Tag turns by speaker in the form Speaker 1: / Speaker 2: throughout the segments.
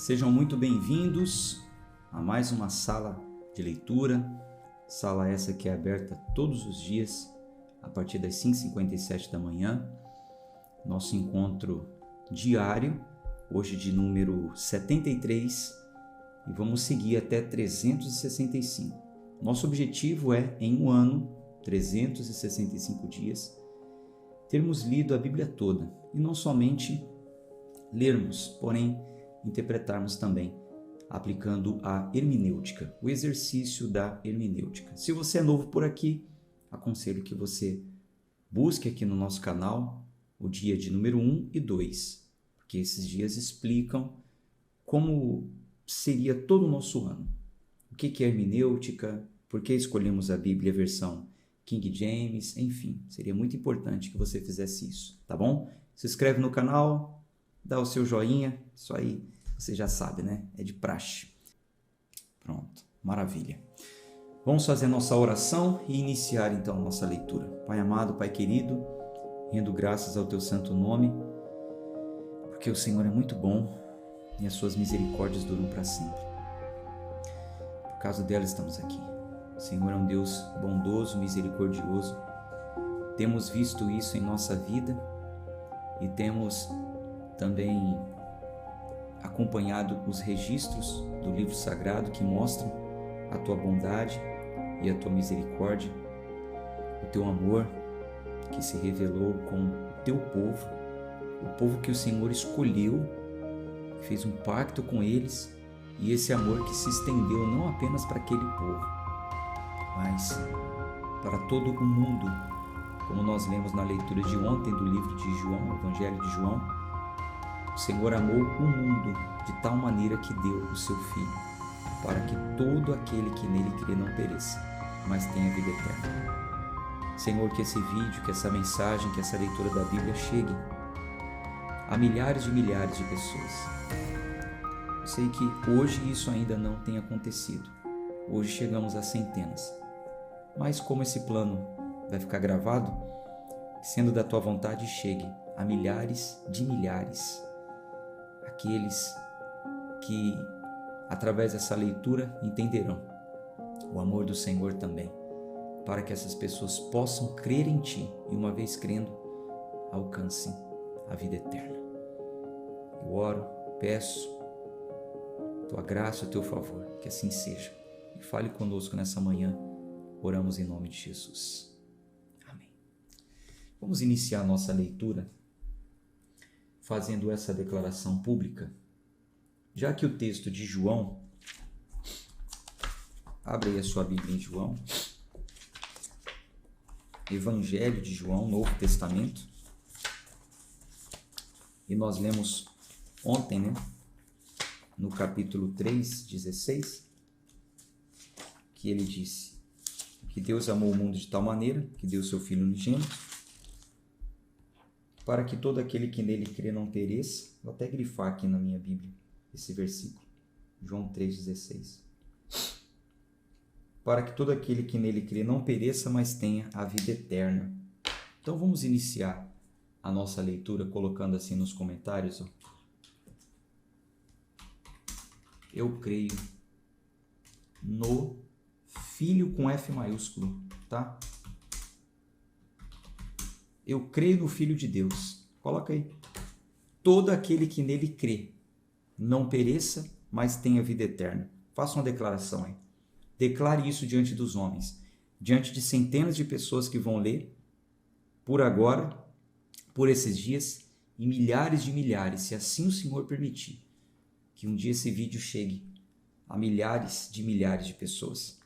Speaker 1: Sejam muito bem-vindos a mais uma sala de leitura, sala essa que é aberta todos os dias a partir das 5h57 da manhã, nosso encontro diário, hoje de número 73, e vamos seguir até 365. Nosso objetivo é, em um ano, 365 dias, termos lido a Bíblia toda, e não somente lermos, porém interpretarmos também, aplicando a hermenêutica, o exercício da hermenêutica. Se você é novo por aqui, aconselho que você busque aqui no nosso canal o dia de número 1 e 2, porque esses dias explicam como seria todo o nosso ano. O que é hermenêutica, por que escolhemos a Bíblia versão King James, enfim, seria muito importante que você fizesse isso, tá bom? Se inscreve no canal, dá o seu joinha, isso aí você já sabe, né? É de praxe. Pronto, maravilha. Vamos fazer nossa oração e iniciar então a nossa leitura. Pai amado, Pai querido, rendo graças ao teu santo nome, porque o Senhor é muito bom e as suas misericórdias duram para sempre. Por causa dela estamos aqui. O Senhor é um Deus bondoso, misericordioso. Temos visto isso em nossa vida e temos também acompanhado os registros do livro sagrado que mostram a tua bondade e a tua misericórdia, o teu amor que se revelou com o teu povo, o povo que o Senhor escolheu, fez um pacto com eles, e esse amor que se estendeu não apenas para aquele povo, mas para todo o mundo, como nós lemos na leitura de ontem do livro de João, o Evangelho de João. O Senhor amou o mundo de tal maneira que deu o seu Filho, para que todo aquele que nele crê não pereça, mas tenha vida eterna. Senhor, que esse vídeo, que essa mensagem, que essa leitura da Bíblia chegue a milhares de pessoas. Eu sei que hoje isso ainda não tem acontecido. Hoje chegamos a centenas. Mas como esse plano vai ficar gravado, sendo da tua vontade, chegue a milhares de milhares. Aqueles que, através dessa leitura, entenderão o amor do Senhor também, para que essas pessoas possam crer em Ti e, uma vez crendo, alcancem a vida eterna. Eu oro, peço Tua graça, o Teu favor, que assim seja. E fale conosco nessa manhã, oramos em nome de Jesus. Amém. Vamos iniciar a nossa leitura fazendo essa declaração pública, já que o texto de João, abre aí a sua Bíblia em João, Evangelho de João, Novo Testamento, e nós lemos ontem, né, no capítulo 3:16, que ele disse que Deus amou o mundo de tal maneira que deu seu Filho unigênito, para que todo aquele que nele crê não pereça. Vou até grifar aqui na minha Bíblia esse versículo, João 3:16. Para que todo aquele que nele crê não pereça, mas tenha a vida eterna. Então vamos iniciar a nossa leitura colocando assim nos comentários, ó. Eu creio no Filho com F maiúsculo, tá? Eu creio no Filho de Deus. Coloca aí. Todo aquele que nele crê não pereça, mas tenha vida eterna. Faça uma declaração aí. Declare isso diante dos homens, diante de centenas de pessoas que vão ler por agora, por esses dias, e milhares de milhares, se assim o Senhor permitir, que um dia esse vídeo chegue a milhares de pessoas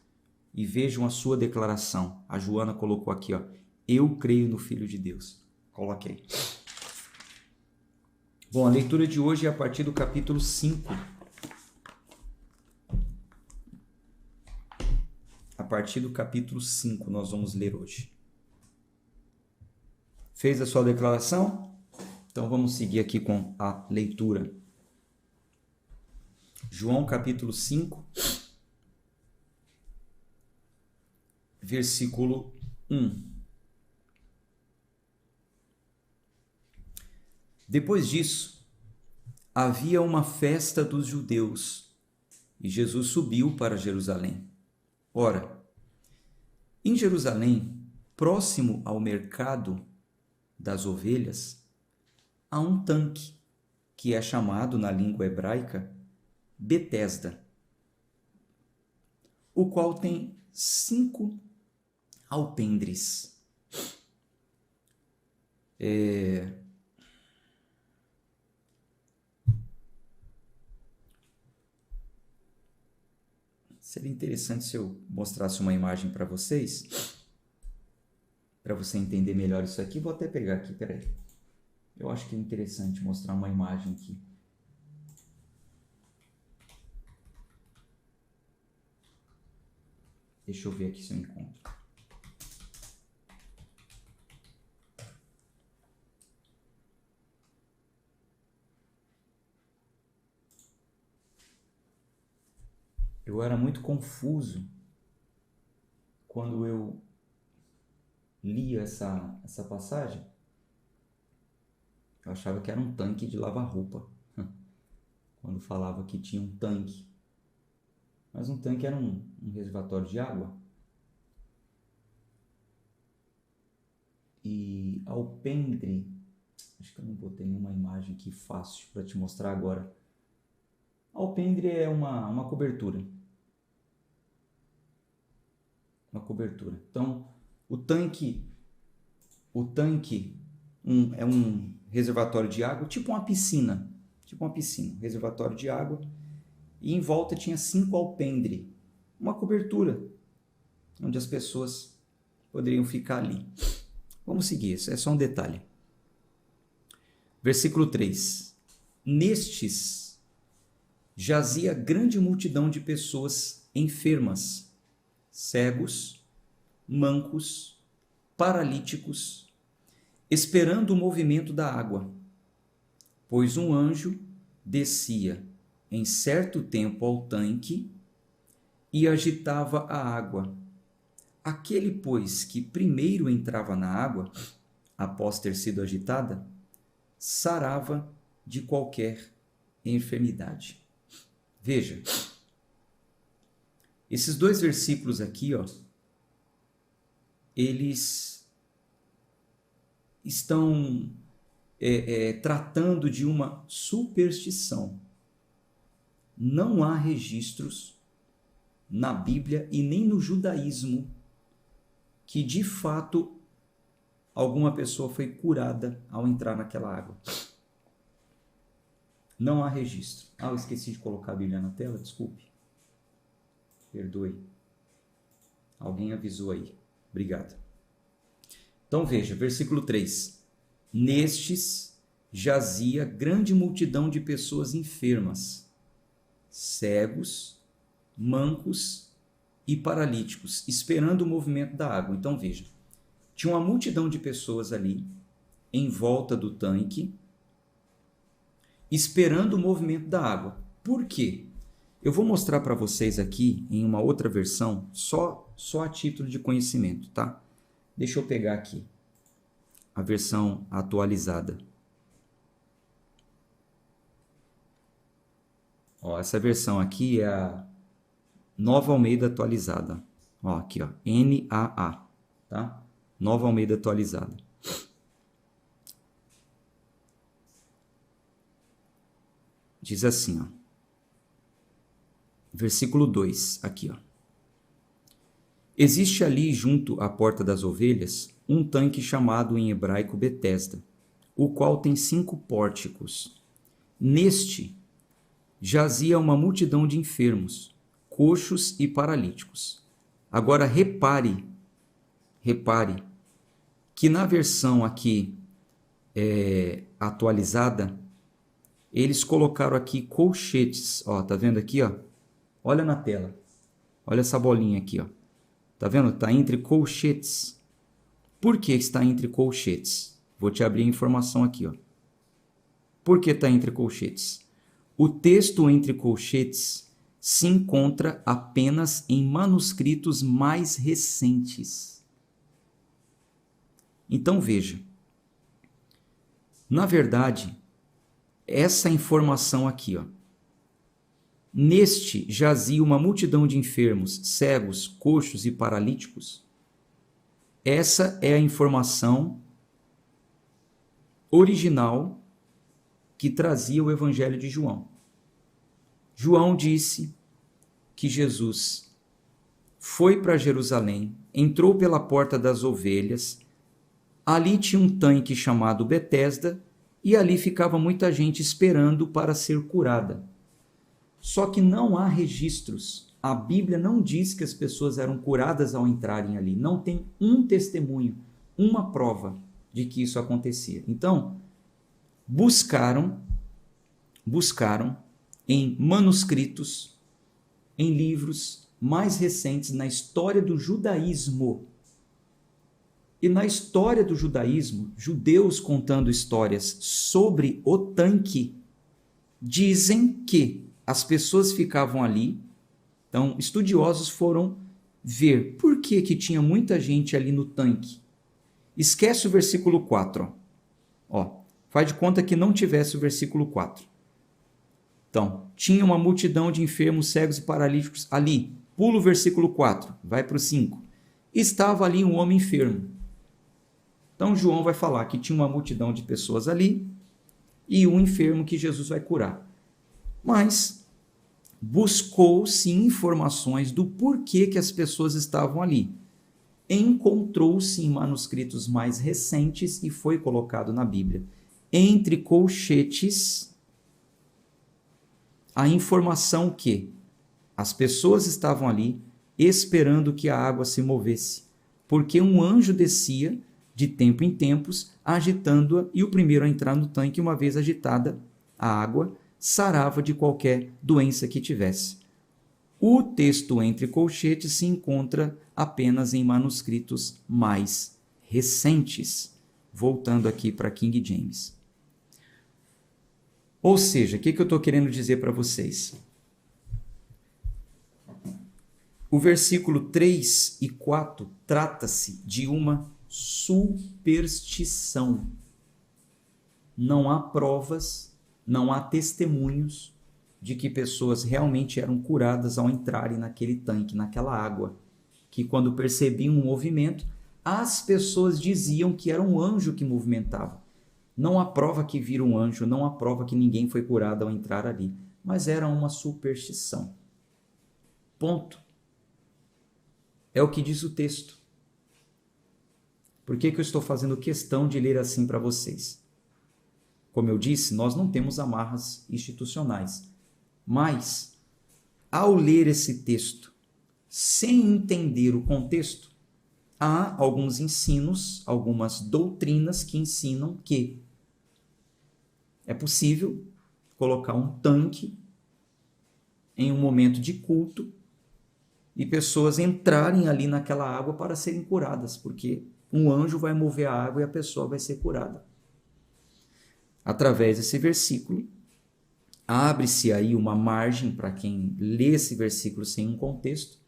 Speaker 1: e vejam a sua declaração. A Joana colocou aqui, ó. Eu creio no Filho de Deus. Coloque aí. Bom, a leitura de hoje é a partir do capítulo 5. A partir do capítulo 5 nós vamos ler hoje. Fez a sua declaração? Então vamos seguir aqui com a leitura. João capítulo 5, versículo 1. Depois disso, havia uma festa dos judeus e Jesus subiu para Jerusalém. Ora, em Jerusalém, próximo ao mercado das ovelhas, há um tanque, que é chamado na língua hebraica Betesda, o qual tem 5 alpendres. Seria interessante se eu mostrasse uma imagem para vocês, para você entender melhor isso aqui. Vou até pegar aqui, peraí. Eu acho que é interessante mostrar uma imagem aqui. Deixa eu ver aqui se eu encontro. Eu era muito confuso quando eu li essa passagem. Eu achava que era um tanque de lavar roupa, quando falava que tinha um tanque. Mas um tanque era um reservatório de água. E alpendre, acho que eu não botei nenhuma imagem aqui fácil para te mostrar agora. Alpendre é uma cobertura. Uma cobertura. Então, o tanque é um reservatório de água, tipo uma piscina, reservatório de água, e em volta tinha 5 alpendre, uma cobertura, onde as pessoas poderiam ficar ali. Vamos seguir, isso é só um detalhe. Versículo 3. Nestes jazia grande multidão de pessoas enfermas, cegos, mancos, paralíticos, esperando o movimento da água, pois um anjo descia em certo tempo ao tanque e agitava a água. Aquele, pois, que primeiro entrava na água, após ter sido agitada, sarava de qualquer enfermidade. Veja, esses 2 versículos aqui, eles estão tratando de uma superstição. Não há registros na Bíblia e nem no judaísmo que de fato alguma pessoa foi curada ao entrar naquela água. Não há registro. Eu esqueci de colocar a Bíblia na tela, desculpe. Perdoe. Alguém avisou aí. Obrigado. Então veja, versículo 3. Nestes jazia grande multidão de pessoas enfermas, cegos, mancos e paralíticos, esperando o movimento da água. Então veja, tinha uma multidão de pessoas ali, em volta do tanque, esperando o movimento da água. Por quê? Eu vou mostrar para vocês aqui em uma outra versão, só a título de conhecimento, tá? Deixa eu pegar aqui a versão atualizada. Essa versão aqui é a Nova Almeida Atualizada. Aqui, NAA, tá? Nova Almeida Atualizada. Diz assim, versículo 2, aqui, Existe ali, junto à porta das ovelhas, um tanque chamado em hebraico Betesda, o qual tem 5 pórticos. Neste jazia uma multidão de enfermos, coxos e paralíticos. Agora repare que na versão aqui atualizada, eles colocaram aqui colchetes. Tá vendo aqui? Olha na tela. Olha essa bolinha aqui. Tá vendo? Está entre colchetes. Por que está entre colchetes? Vou te abrir a informação aqui. Por que está entre colchetes? O texto entre colchetes se encontra apenas em manuscritos mais recentes. Então veja. Na verdade, essa informação aqui, ó. Neste jazia uma multidão de enfermos, cegos, coxos e paralíticos. Essa é a informação original que trazia o Evangelho de João. João disse que Jesus foi para Jerusalém, entrou pela porta das ovelhas, ali tinha um tanque chamado Betesda e ali ficava muita gente esperando para ser curada. Só que não há registros. A Bíblia não diz que as pessoas eram curadas ao entrarem ali. Não tem um testemunho, uma prova de que isso acontecia. Então, buscaram em manuscritos, em livros mais recentes na história do judaísmo. E na história do judaísmo, judeus contando histórias sobre o tanque, dizem que as pessoas ficavam ali. Então, estudiosos foram ver por que tinha muita gente ali no tanque. Esquece o versículo 4. Ó, faz de conta que não tivesse o versículo 4. Então, tinha uma multidão de enfermos, cegos e paralíticos ali. Pula o versículo 4, vai para o 5. Estava ali um homem enfermo. Então, João vai falar que tinha uma multidão de pessoas ali e um enfermo que Jesus vai curar. Mas buscou-se informações do porquê que as pessoas estavam ali. Encontrou-se em manuscritos mais recentes e foi colocado na Bíblia. Entre colchetes, a informação que as pessoas estavam ali esperando que a água se movesse, porque um anjo descia de tempo em tempos, agitando-a, e o primeiro a entrar no tanque, uma vez agitada a água, sarava de qualquer doença que tivesse. O texto entre colchetes se encontra apenas em manuscritos mais recentes. Voltando aqui para King James. Ou seja, o que eu estou querendo dizer para vocês? O versículo 3 e 4 trata-se de uma superstição. Não há provas, não há testemunhos de que pessoas realmente eram curadas ao entrarem naquele tanque, naquela água, que quando percebiam um movimento, as pessoas diziam que era um anjo que movimentava. Não há prova que vira um anjo, não há prova que ninguém foi curado ao entrar ali, mas era uma superstição. Ponto. É o que diz o texto. Por que eu estou fazendo questão de ler assim para vocês? Como eu disse, nós não temos amarras institucionais, mas ao ler esse texto, sem entender o contexto, há alguns ensinos, algumas doutrinas que ensinam que é possível colocar um tanque em um momento de culto e pessoas entrarem ali naquela água para serem curadas, porque um anjo vai mover a água e a pessoa vai ser curada. Através desse versículo, abre-se aí uma margem para quem lê esse versículo sem um contexto,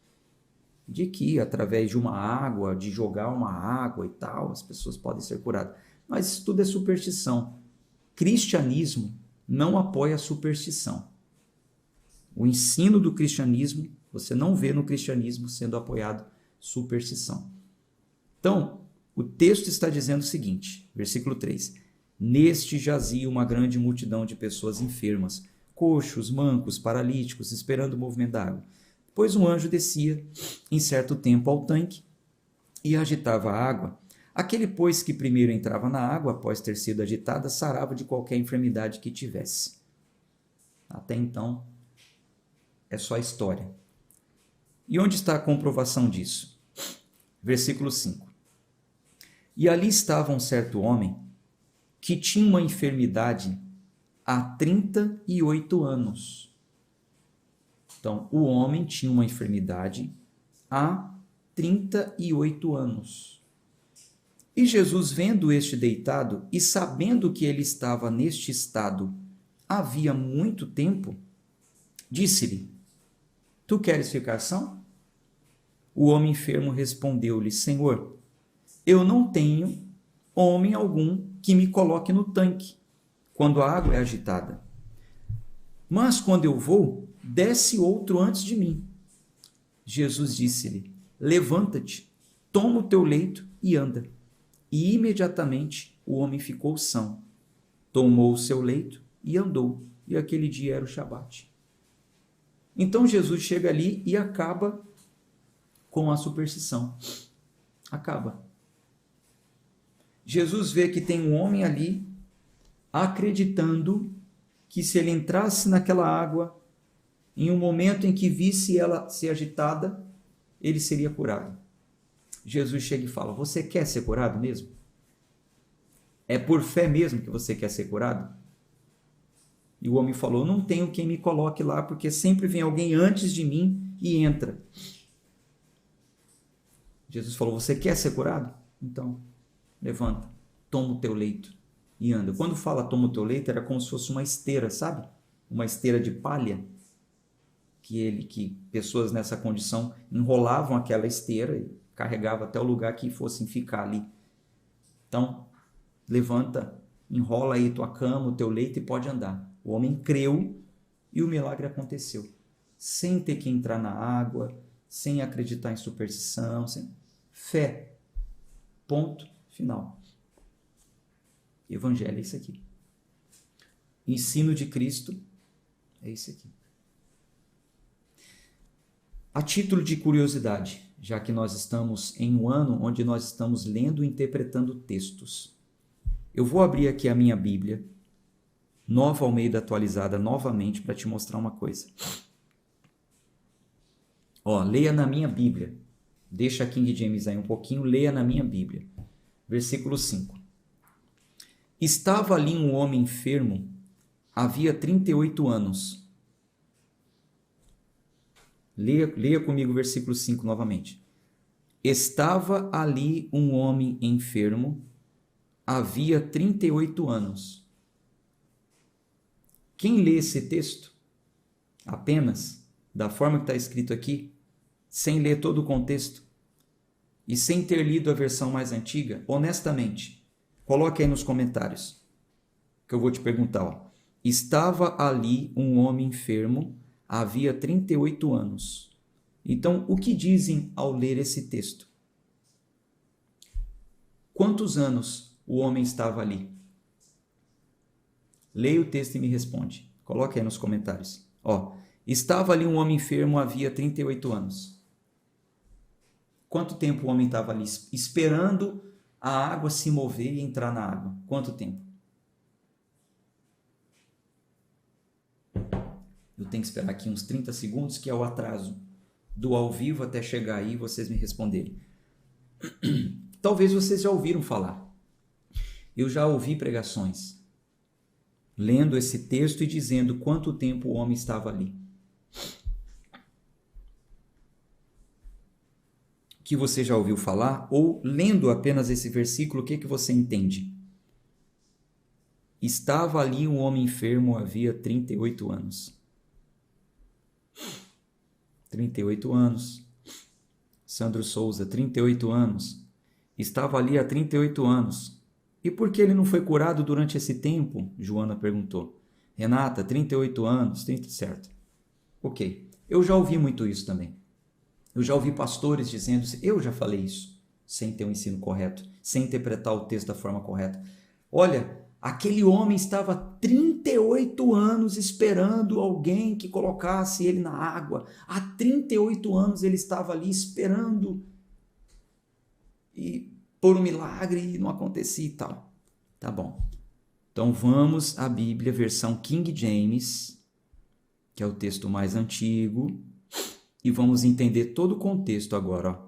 Speaker 1: de que através de uma água, de jogar uma água e tal, as pessoas podem ser curadas. Mas isso tudo é superstição. Cristianismo não apoia a superstição. O ensino do cristianismo, você não vê no cristianismo sendo apoiado superstição. Então, o texto está dizendo o seguinte, versículo 3. Neste jazia uma grande multidão de pessoas enfermas, coxos, mancos, paralíticos, esperando o movimento da água. Depois um anjo descia em certo tempo ao tanque e agitava a água. Aquele, pois, que primeiro entrava na água, após ter sido agitada, sarava de qualquer enfermidade que tivesse. Até então, é só história. E onde está a comprovação disso? Versículo 5. E ali estava um certo homem que tinha uma enfermidade há 38 anos. Então, o homem tinha uma enfermidade há 38 anos. E Jesus, vendo este deitado e sabendo que ele estava neste estado havia muito tempo, disse-lhe: Tu queres ficar são? O homem enfermo respondeu-lhe: Senhor, eu não tenho homem algum que me coloque no tanque quando a água é agitada. Mas quando eu vou, desce outro antes de mim. Jesus disse-lhe: levanta-te, toma o teu leito e anda. E imediatamente o homem ficou são. Tomou o seu leito e andou. E aquele dia era o Shabat. Então Jesus chega ali e acaba com a superstição. Acaba. Jesus vê que tem um homem ali acreditando que se ele entrasse naquela água, em um momento em que visse ela ser agitada, ele seria curado. Jesus chega e fala: você quer ser curado mesmo? É por fé mesmo que você quer ser curado? E o homem falou: não tenho quem me coloque lá, porque sempre vem alguém antes de mim e entra. Jesus falou: você quer ser curado? Então, levanta, toma o teu leito e anda. Quando fala toma o teu leito, era como se fosse uma esteira, sabe? Uma esteira de palha, que pessoas nessa condição enrolavam aquela esteira e carregavam até o lugar que fossem ficar ali. Então, levanta, enrola aí tua cama, o teu leito e pode andar. O homem creu e o milagre aconteceu. Sem ter que entrar na água, sem acreditar em superstição, sem... fé. Ponto final. Evangelho é isso aqui. Ensino de Cristo é isso aqui. A título de curiosidade, já que nós estamos em um ano onde nós estamos lendo e interpretando textos, eu vou abrir aqui a minha Bíblia, Nova Almeida atualizada novamente, para te mostrar uma coisa. Leia na minha Bíblia. Deixa a King James aí um pouquinho, leia na minha Bíblia. Versículo 5. Estava ali um homem enfermo, havia 38 anos. Leia comigo o versículo 5 novamente. Estava ali um homem enfermo, havia 38 anos. Quem lê esse texto apenas da forma que está escrito aqui, sem ler todo o contexto e sem ter lido a versão mais antiga, honestamente, coloque aí nos comentários que eu vou te perguntar. Estava ali um homem enfermo, havia 38 anos. Então, o que dizem ao ler esse texto? Quantos anos o homem estava ali? Leia o texto e me responde. Coloque aí nos comentários. Estava ali um homem enfermo, havia 38 anos. Quanto tempo o homem estava ali esperando a água se mover e entrar na água? Quanto tempo? Eu tenho que esperar aqui uns 30 segundos, que é o atraso do ao vivo até chegar aí e vocês me responderem. Talvez vocês já ouviram falar. Eu já ouvi pregações lendo esse texto e dizendo quanto tempo o homem estava ali. O que você já ouviu falar? Ou lendo apenas esse versículo, o que você entende? Estava ali um homem enfermo, havia 38 anos. 38 anos. Sandro Souza, 38 anos. Estava ali há 38 anos. E por que ele não foi curado durante esse tempo? Joana perguntou. Renata, 38 anos, certo. Ok, eu já ouvi muito isso também. Eu já ouvi pastores dizendo, eu já falei isso, sem ter um ensino correto, sem interpretar o texto da forma correta. Olha, aquele homem estava 38 anos esperando alguém que colocasse ele na água. Há 38 anos ele estava ali esperando por um milagre e não acontecia e tal. Tá bom. Então vamos à Bíblia, versão King James, que é o texto mais antigo, e vamos entender todo o contexto agora.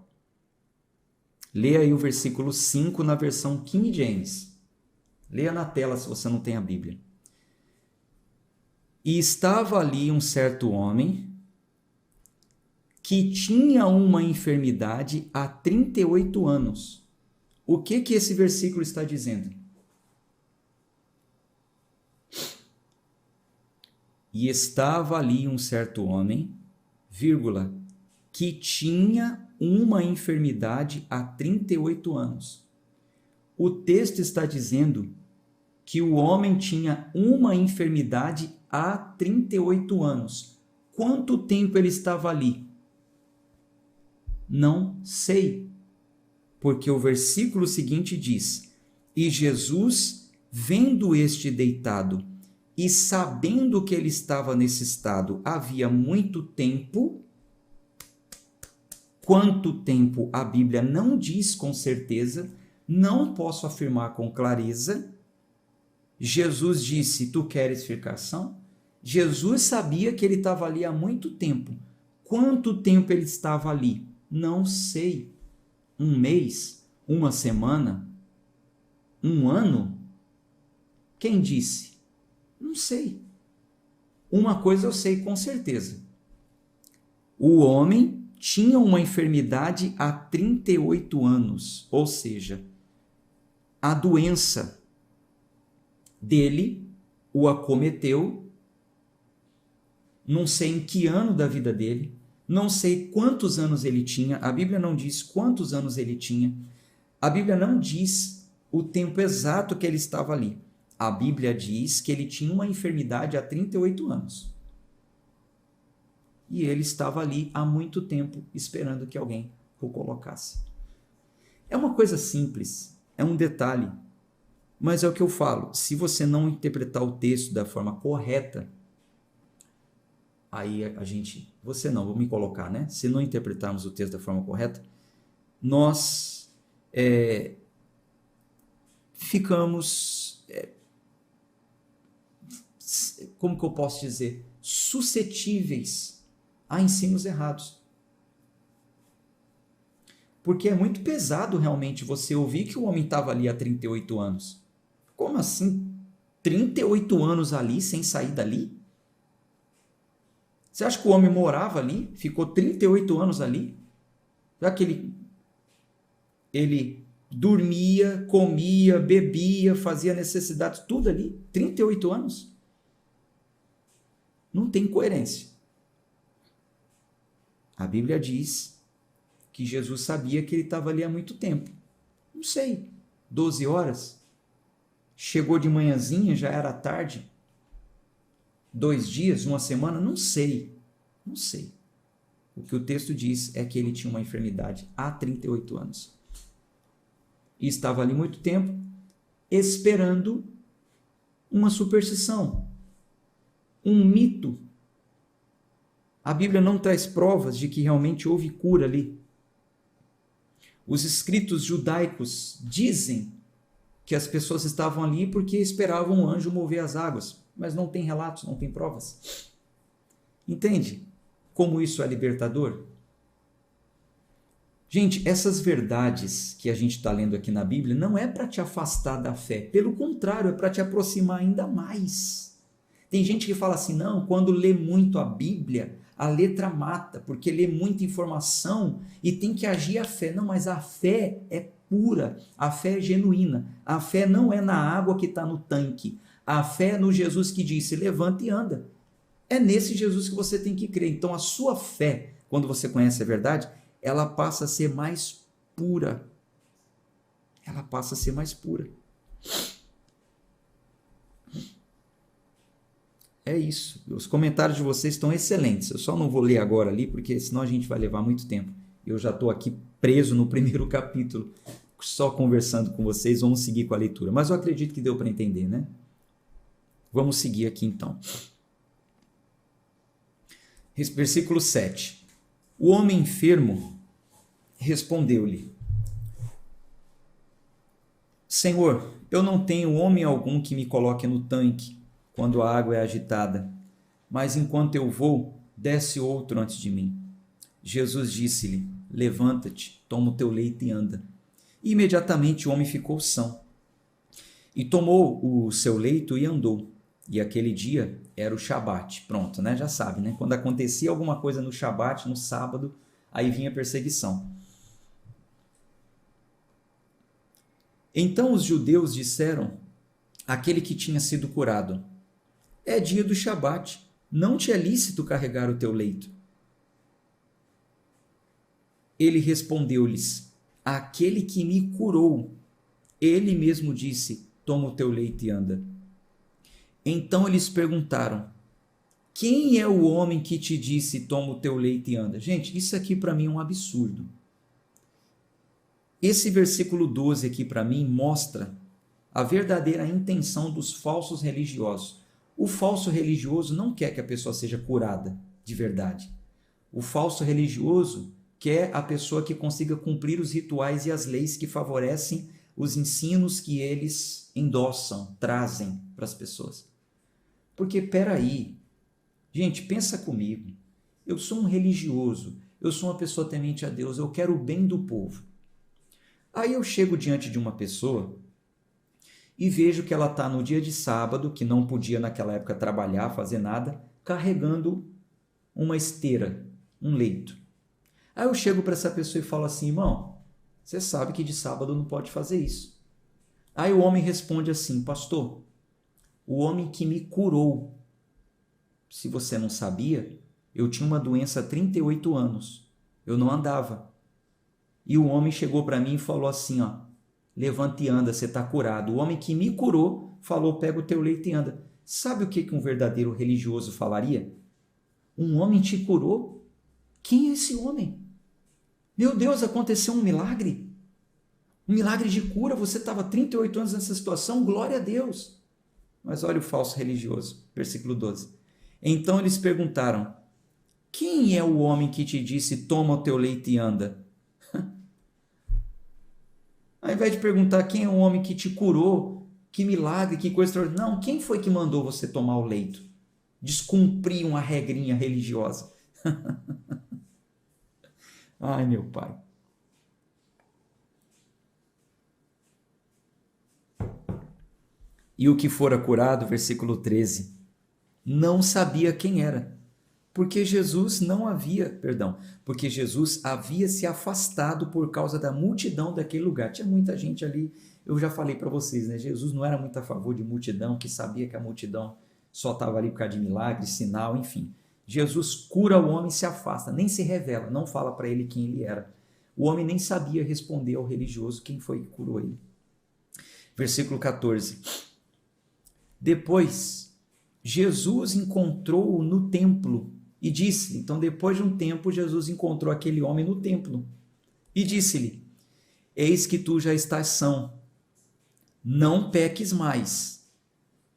Speaker 1: Leia aí o versículo 5 na versão King James. Leia na tela se você não tem a Bíblia. E estava ali um certo homem que tinha uma enfermidade há 38 anos. O que esse versículo está dizendo? E estava ali um certo homem, que tinha uma enfermidade há 38 anos. O texto está dizendo que o homem tinha uma enfermidade há 38 anos. Quanto tempo ele estava ali? Não sei, porque o versículo seguinte diz: E Jesus, vendo este deitado e sabendo que ele estava nesse estado havia muito tempo. Quanto tempo a Bíblia não diz com certeza, não posso afirmar com clareza. Jesus disse: Tu queres ficar são? Jesus sabia que ele estava ali há muito tempo. Quanto tempo ele estava ali? Não sei. Um mês? Uma semana? Um ano? Quem disse? Não sei. Uma coisa eu sei com certeza. O homem tinha uma enfermidade há 38 anos, ou seja, a doença dele o acometeu, não sei em que ano da vida dele, não sei quantos anos ele tinha, a Bíblia não diz quantos anos ele tinha, a Bíblia não diz o tempo exato que ele estava ali, a Bíblia diz que ele tinha uma enfermidade há 38 anos. E ele estava ali há muito tempo esperando que alguém o colocasse. É uma coisa simples, é um detalhe, mas é o que eu falo, se você não interpretar o texto da forma correta, aí você não, vou me colocar, né? Se não interpretarmos o texto da forma correta, nós ficamos, como que eu posso dizer, suscetíveis a ensinos errados. Porque é muito pesado realmente você ouvir que o homem estava ali há 38 anos. Como assim? 38 anos ali sem sair dali? Você acha que o homem morava ali? Ficou 38 anos ali? Já que ele dormia, comia, bebia, fazia necessidades, tudo ali? 38 anos? Não tem coerência. A Bíblia diz que Jesus sabia que ele estava ali há muito tempo. Não sei, 12 horas? Chegou de manhãzinha, já era tarde? 2 dias, uma semana? Não sei. Não sei. O que o texto diz é que ele tinha uma enfermidade há 38 anos. E estava ali muito tempo, esperando uma superstição, um mito. A Bíblia não traz provas de que realmente houve cura ali. Os escritos judaicos dizem que as pessoas estavam ali porque esperavam um anjo mover as águas, mas não tem relatos, não tem provas. Entende como isso é libertador? Gente, essas verdades que a gente está lendo aqui na Bíblia não é para te afastar da fé, pelo contrário, é para te aproximar ainda mais. Tem gente que fala assim, não, quando lê muito a Bíblia, a letra mata, porque lê muita informação e tem que agir a fé. Não, mas a fé é pura, a fé é genuína. A fé não é na água que está no tanque. A fé é no Jesus que disse, levanta e anda. É nesse Jesus que você tem que crer. Então a sua fé, quando você conhece a verdade, ela passa a ser mais pura. Ela passa a ser mais pura. É isso. Os comentários de vocês estão excelentes. Eu só não vou ler agora ali, porque senão a gente vai levar muito tempo. Eu já estou aqui preso no primeiro capítulo, só conversando com vocês. Vamos seguir com a leitura. Mas eu acredito que deu para entender, né? Vamos seguir aqui então. Versículo 7. O homem enfermo respondeu-lhe: Senhor, eu não tenho homem algum que me coloque no tanque quando a água é agitada, mas enquanto eu vou, desce outro antes de mim. Jesus disse-lhe: Levanta-te, toma o teu leito e anda. E imediatamente o homem ficou são. E tomou o seu leito e andou. E aquele dia era o Shabat. Pronto, né? Já sabe, né? Quando acontecia alguma coisa no Shabat, no sábado, aí vinha perseguição. Então os judeus disseram àquele que tinha sido curado: É dia do Shabat, não te é lícito carregar o teu leito. Ele respondeu-lhes: Aquele que me curou, ele mesmo disse: toma o teu leito e anda. Então eles perguntaram: quem é o homem que te disse, toma o teu leito e anda? Gente, isso aqui para mim é um absurdo. Esse versículo 12 aqui para mim mostra a verdadeira intenção dos falsos religiosos. O falso religioso não quer que a pessoa seja curada de verdade. O falso religioso quer a pessoa que consiga cumprir os rituais e as leis que favorecem os ensinos que eles endossam, trazem para as pessoas. Porque, peraí, gente, pensa comigo. Eu sou um religioso, eu sou uma pessoa temente a Deus, eu quero o bem do povo. Aí eu chego diante de uma pessoa e vejo que ela está no dia de sábado, que não podia naquela época trabalhar, fazer nada, carregando uma esteira, um leito. Aí eu chego para essa pessoa e falo assim: irmão, você sabe que de sábado não pode fazer isso. Aí o homem responde assim: pastor, o homem que me curou, se você não sabia, eu tinha uma doença há 38 anos, eu não andava. E o homem chegou para mim e falou assim, ó: levanta e anda, você está curado. O homem que me curou falou: pega o teu leito e anda. Sabe o que um verdadeiro religioso falaria? Um homem te curou? Quem é esse homem? Meu Deus, aconteceu um milagre? Um milagre de cura, você estava 38 anos nessa situação, glória a Deus. Mas olha o falso religioso, versículo 12. Então eles perguntaram: quem é o homem que te disse, toma o teu leito e anda? Ao invés de perguntar quem é o homem que te curou, que milagre, que coisa extraordinária. Não, quem foi que mandou você tomar o leito? Descumprir uma regrinha religiosa. Ai, meu pai. E o que fora curado, versículo 13, não sabia quem era, porque Jesus havia se afastado por causa da multidão daquele lugar. Tinha muita gente ali, eu já falei para vocês, né? Jesus não era muito a favor de multidão, que sabia que a multidão só estava ali por causa de milagre, sinal, enfim. Jesus cura o homem e se afasta, nem se revela, não fala para ele quem ele era. O homem nem sabia responder ao religioso quem foi que curou ele. Versículo 14. Depois, Jesus encontrou-o no templo e disse-lhe, então depois de um tempo, Jesus encontrou aquele homem no templo e disse-lhe: eis que tu já estás são, não peques mais,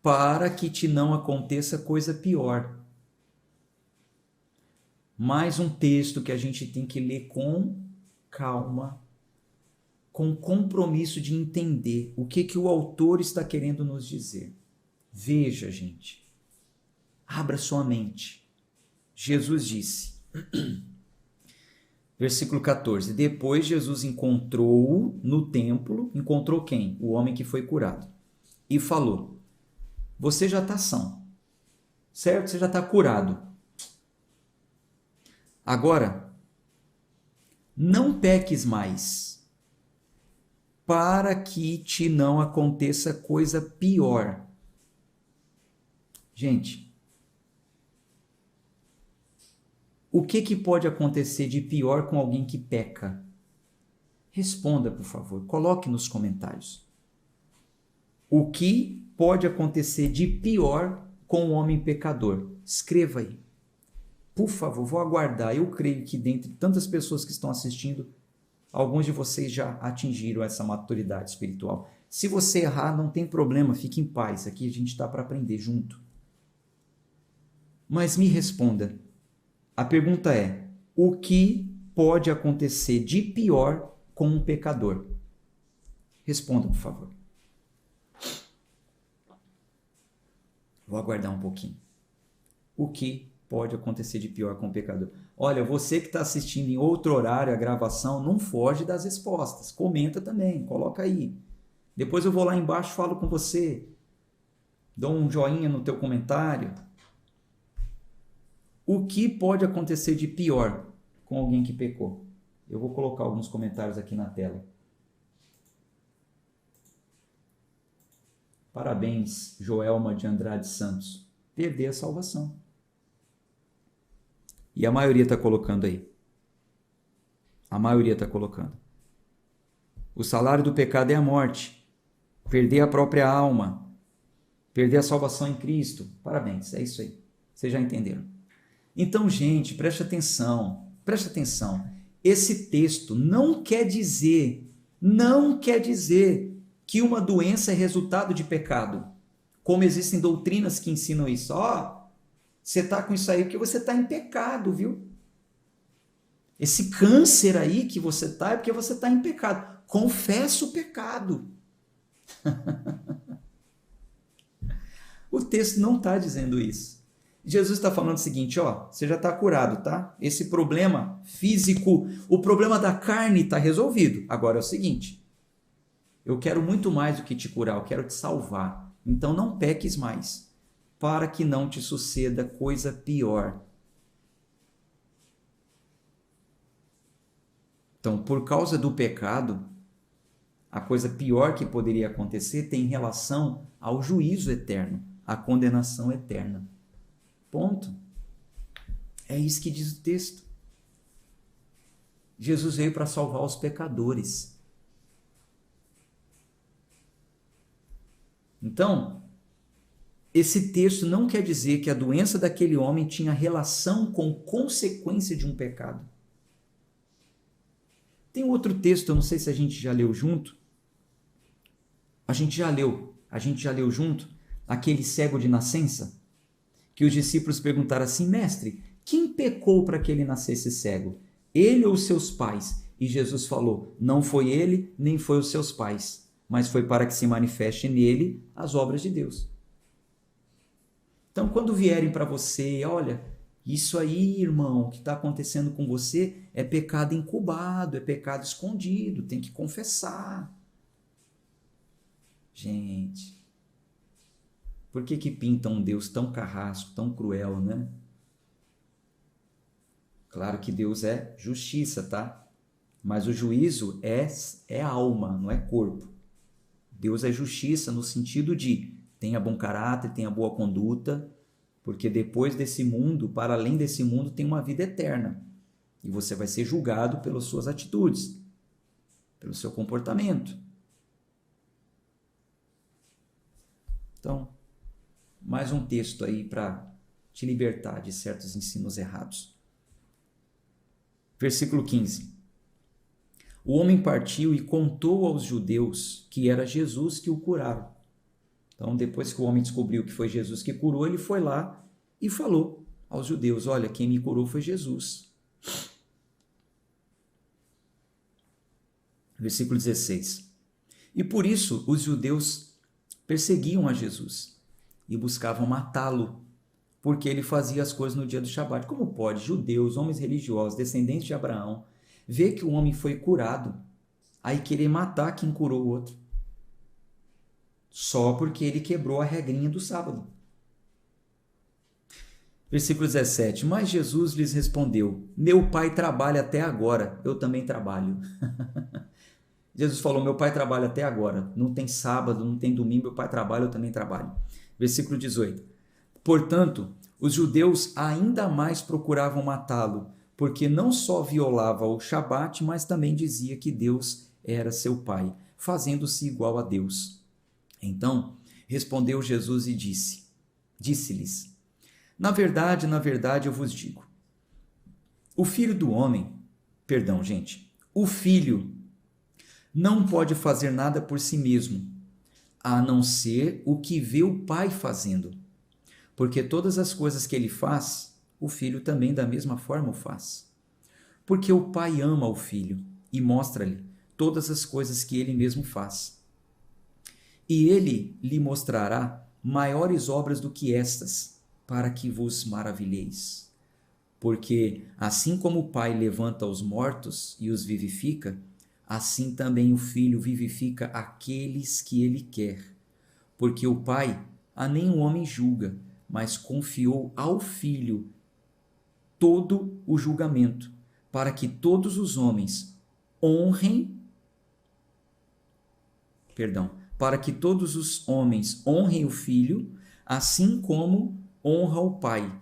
Speaker 1: para que te não aconteça coisa pior. Mais um texto que a gente tem que ler com calma, com compromisso de entender o que o autor está querendo nos dizer. Veja, gente, abra sua mente. Jesus disse, versículo 14, depois Jesus encontrou-o no templo, encontrou quem? O homem que foi curado, e falou: você já está são, certo? Você já está curado. Agora, não peques mais, para que te não aconteça coisa pior. Gente, o que pode acontecer de pior com alguém que peca? Responda, por favor, coloque nos comentários. O que pode acontecer de pior com o homem pecador? Escreva aí. Por favor, vou aguardar. Eu creio que dentre tantas pessoas que estão assistindo, alguns de vocês já atingiram essa maturidade espiritual. Se você errar, não tem problema, fique em paz. Aqui a gente está para aprender junto. Mas me responda. A pergunta é: o que pode acontecer de pior com um pecador? Responda, por favor. Vou aguardar um pouquinho. O que pode acontecer de pior com um pecador? Olha, você que está assistindo em outro horário a gravação, não foge das respostas. Comenta também, coloca aí. Depois eu vou lá embaixo e falo com você. Dou um joinha no teu comentário. O que pode acontecer de pior com alguém que pecou? Eu vou colocar alguns comentários aqui na tela. Parabéns, Joelma de Andrade Santos. Perder a salvação. E a maioria está colocando aí. A maioria está colocando. O salário do pecado é a morte. perder a própria alma, perder a salvação em Cristo. Parabéns, é isso aí. Vocês já entenderam. Então, gente, preste atenção. Esse texto não quer dizer que uma doença é resultado de pecado. Como existem doutrinas que ensinam isso. Você está com isso aí porque você está em pecado, viu? Esse câncer aí que você está é porque você está em pecado. Confessa o pecado. O texto não está dizendo isso. Jesus está falando o seguinte, você já está curado, tá? Esse problema físico, o problema da carne está resolvido. Agora é o seguinte, eu quero muito mais do que te curar, eu quero te salvar. Então não peques mais, para que não te suceda coisa pior. Então, por causa do pecado, a coisa pior que poderia acontecer tem relação ao juízo eterno, à condenação eterna. Ponto. É isso que diz o texto. Jesus veio para salvar os pecadores. Então, esse texto não quer dizer que a doença daquele homem tinha relação com consequência de um pecado. Tem outro texto, eu não sei se a gente já leu junto. A gente já leu junto aquele cego de nascença, que os discípulos perguntaram assim, mestre, quem pecou para que ele nascesse cego? Ele ou seus pais? E Jesus falou, não foi ele, nem foi os seus pais, mas foi para que se manifeste nele as obras de Deus. Então, quando vierem para você, olha, isso aí, irmão, que está acontecendo com você é pecado incubado, é pecado escondido, tem que confessar. Gente, por que pintam um Deus tão carrasco, tão cruel, né? Claro que Deus é justiça, tá? Mas o juízo é alma, não é corpo. Deus é justiça no sentido de tenha bom caráter, tenha boa conduta, porque depois desse mundo, para além desse mundo, tem uma vida eterna. E você vai ser julgado pelas suas atitudes, pelo seu comportamento. Então, mais um texto aí para te libertar de certos ensinos errados. Versículo 15. O homem partiu e contou aos judeus que era Jesus que o curara. Então, depois que o homem descobriu que foi Jesus que curou, ele foi lá e falou aos judeus, olha, quem me curou foi Jesus. Versículo 16. E por isso os judeus perseguiam a Jesus e buscavam matá-lo, porque ele fazia as coisas no dia do Shabat. Como pode judeus, homens religiosos, descendentes de Abraão, ver que o homem foi curado, aí querer matar quem curou o outro? Só porque ele quebrou a regrinha do sábado. Versículo 17. Mas Jesus lhes respondeu, meu pai trabalha até agora, eu também trabalho. Jesus falou, meu pai trabalha até agora, não tem sábado, não tem domingo, meu pai trabalha, eu também trabalho. Versículo 18. Portanto, os judeus ainda mais procuravam matá-lo, porque não só violava o Shabat, mas também dizia que Deus era seu pai, fazendo-se igual a Deus. Então, respondeu Jesus e disse-lhes, na verdade, eu vos digo, o filho não pode fazer nada por si mesmo, a não ser o que vê o pai fazendo, porque todas as coisas que ele faz, o filho também da mesma forma o faz. Porque o pai ama o filho e mostra-lhe todas as coisas que ele mesmo faz. E ele lhe mostrará maiores obras do que estas, para que vos maravilheis. Porque assim como o pai levanta os mortos e os vivifica, assim também o filho vivifica aqueles que ele quer. Porque o pai a nenhum homem julga, mas confiou ao filho todo o julgamento, para que todos os homens honrem o filho, assim como honra o pai.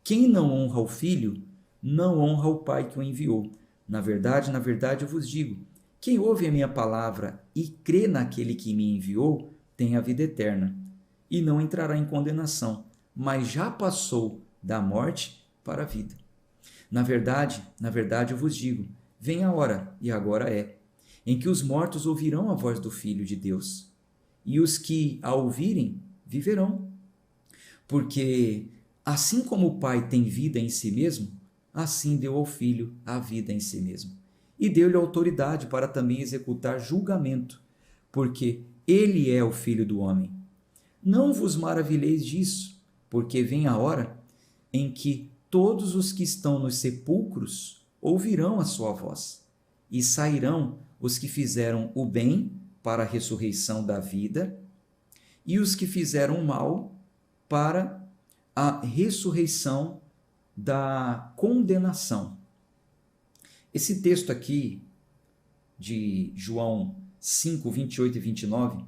Speaker 1: Quem não honra o filho, não honra o pai que o enviou. Na verdade, eu vos digo Quem ouve a minha palavra e crê naquele que me enviou, tem a vida eterna, e não entrará em condenação, mas já passou da morte para a vida. Na verdade, eu vos digo, vem a hora, e agora é, em que os mortos ouvirão a voz do Filho de Deus, e os que a ouvirem viverão. Porque assim como o Pai tem vida em si mesmo, assim deu ao Filho a vida em si mesmo. E deu-lhe autoridade para também executar julgamento, porque ele é o Filho do homem. Não vos maravilheis disso, porque vem a hora em que todos os que estão nos sepulcros ouvirão a sua voz, e sairão os que fizeram o bem para a ressurreição da vida, e os que fizeram o mal para a ressurreição da condenação. Esse texto aqui, de João 5, 28 e 29,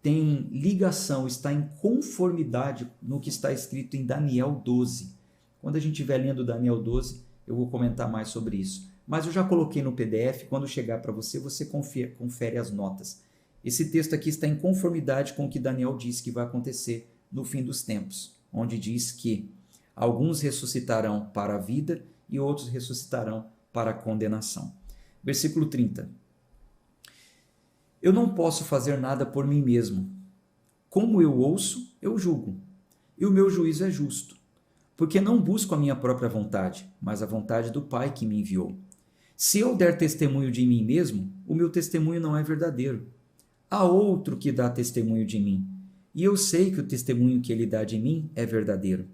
Speaker 1: tem ligação, está em conformidade no que está escrito em Daniel 12. Quando a gente estiver lendo Daniel 12, eu vou comentar mais sobre isso. Mas eu já coloquei no PDF, quando chegar para você, você confere as notas. Esse texto aqui está em conformidade com o que Daniel diz que vai acontecer no fim dos tempos, onde diz que alguns ressuscitarão para a vida e outros ressuscitarão para a condenação. Versículo 30. Eu não posso fazer nada por mim mesmo. Como eu ouço, eu julgo, e o meu juízo é justo, porque não busco a minha própria vontade, mas a vontade do Pai que me enviou. Se eu der testemunho de mim mesmo, o meu testemunho não é verdadeiro. Há outro que dá testemunho de mim, e eu sei que o testemunho que ele dá de mim é verdadeiro.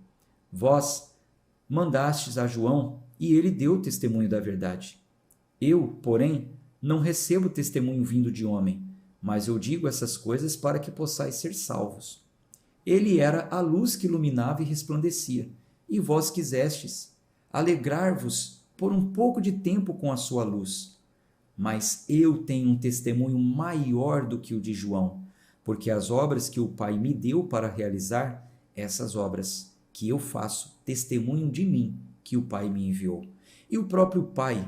Speaker 1: Vós mandastes a João, e ele deu testemunho da verdade. Eu, porém, não recebo testemunho vindo de homem, mas eu digo essas coisas para que possais ser salvos. Ele era a luz que iluminava e resplandecia, e vós quisestes alegrar-vos por um pouco de tempo com a sua luz. Mas eu tenho um testemunho maior do que o de João, porque as obras que o Pai me deu para realizar, essas obras que eu faço, testemunham de mim que o Pai me enviou. E o próprio Pai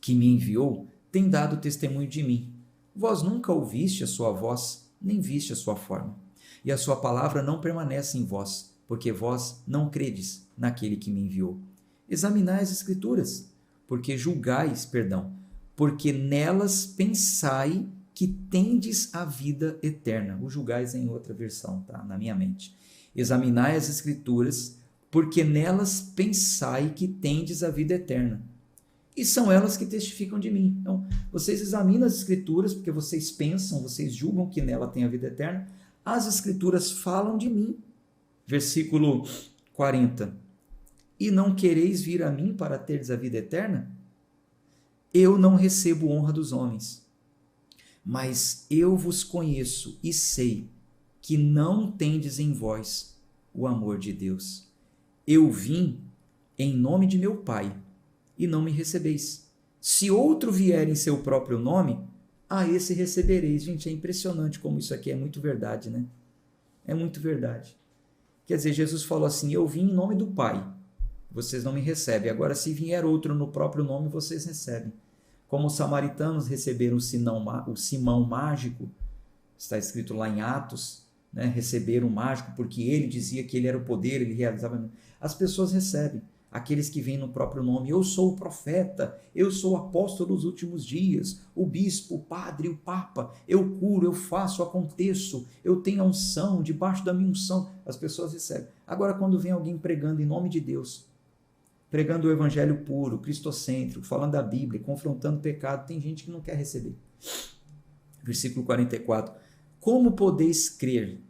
Speaker 1: que me enviou tem dado testemunho de mim. Vós nunca ouviste a sua voz, nem viste a sua forma. E a sua palavra não permanece em vós, porque vós não credes naquele que me enviou. Examinai as Escrituras, porque nelas pensai que tendes a vida eterna. O julgais em outra versão, tá? Na minha mente. Examinai as Escrituras, porque nelas pensai que tendes a vida eterna. E são elas que testificam de mim. Então, vocês examinam as Escrituras, porque vocês pensam, vocês julgam que nela tem a vida eterna. As Escrituras falam de mim. Versículo 40. E não quereis vir a mim para terdes a vida eterna? Eu não recebo honra dos homens, mas eu vos conheço e sei que não tendes em vós o amor de Deus. Eu vim em nome de meu Pai, e não me recebeis. Se outro vier em seu próprio nome, a esse recebereis. Gente, é impressionante como isso aqui é muito verdade, né? É muito verdade. Quer dizer, Jesus falou assim, eu vim em nome do Pai, vocês não me recebem. Agora, se vier outro no próprio nome, vocês recebem. Como os samaritanos receberam o Simão mágico, está escrito lá em Atos, né? Receberam o mágico porque ele dizia que ele era o poder, ele realizava. As pessoas recebem. Aqueles que vêm no próprio nome, eu sou o profeta, eu sou o apóstolo dos últimos dias, o bispo, o padre, o papa, eu curo, eu faço, aconteço, eu tenho a unção, debaixo da minha unção, as pessoas recebem. Agora, quando vem alguém pregando em nome de Deus, pregando o evangelho puro, cristocêntrico, falando da Bíblia, confrontando o pecado, tem gente que não quer receber. Versículo 44. Como podeis crer,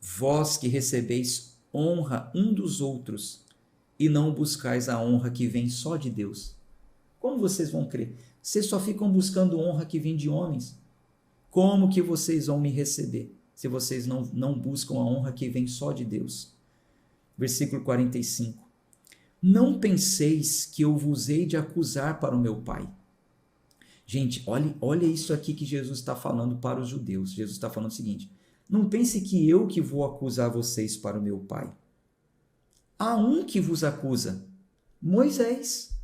Speaker 1: vós que recebeis honra um dos outros, e não buscais a honra que vem só de Deus? Como vocês vão crer? Vocês só ficam buscando honra que vem de homens. Como que vocês vão me receber se vocês não buscam a honra que vem só de Deus? Versículo 45. Não penseis que eu vos hei de acusar para o meu Pai. Gente, olha isso aqui que Jesus está falando para os judeus. Jesus está falando o seguinte, não pense que eu que vou acusar vocês para o meu Pai. Há um que vos acusa, Moisés,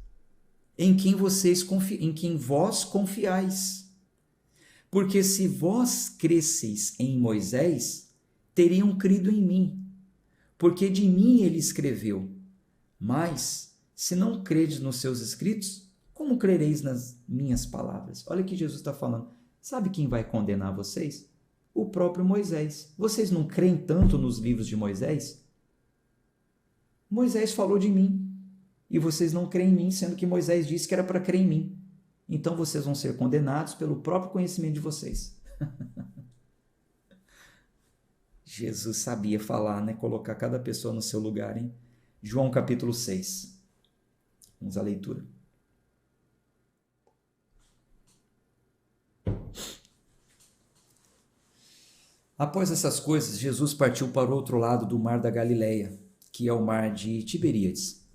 Speaker 1: em quem vós confiais. Porque se vós cresceis em Moisés, teriam crido em mim, porque de mim ele escreveu. Mas, se não credes nos seus escritos, como crereis nas minhas palavras? Olha o que Jesus está falando. Sabe quem vai condenar vocês? O próprio Moisés. Vocês não creem tanto nos livros de Moisés? Moisés falou de mim, e vocês não creem em mim, sendo que Moisés disse que era para crer em mim. Então vocês vão ser condenados pelo próprio conhecimento de vocês. Jesus sabia falar, né? Colocar cada pessoa no seu lugar, hein? João capítulo 6. Vamos à leitura. Após essas coisas, Jesus partiu para o outro lado do mar da Galileia, que é o mar de Tiberíades.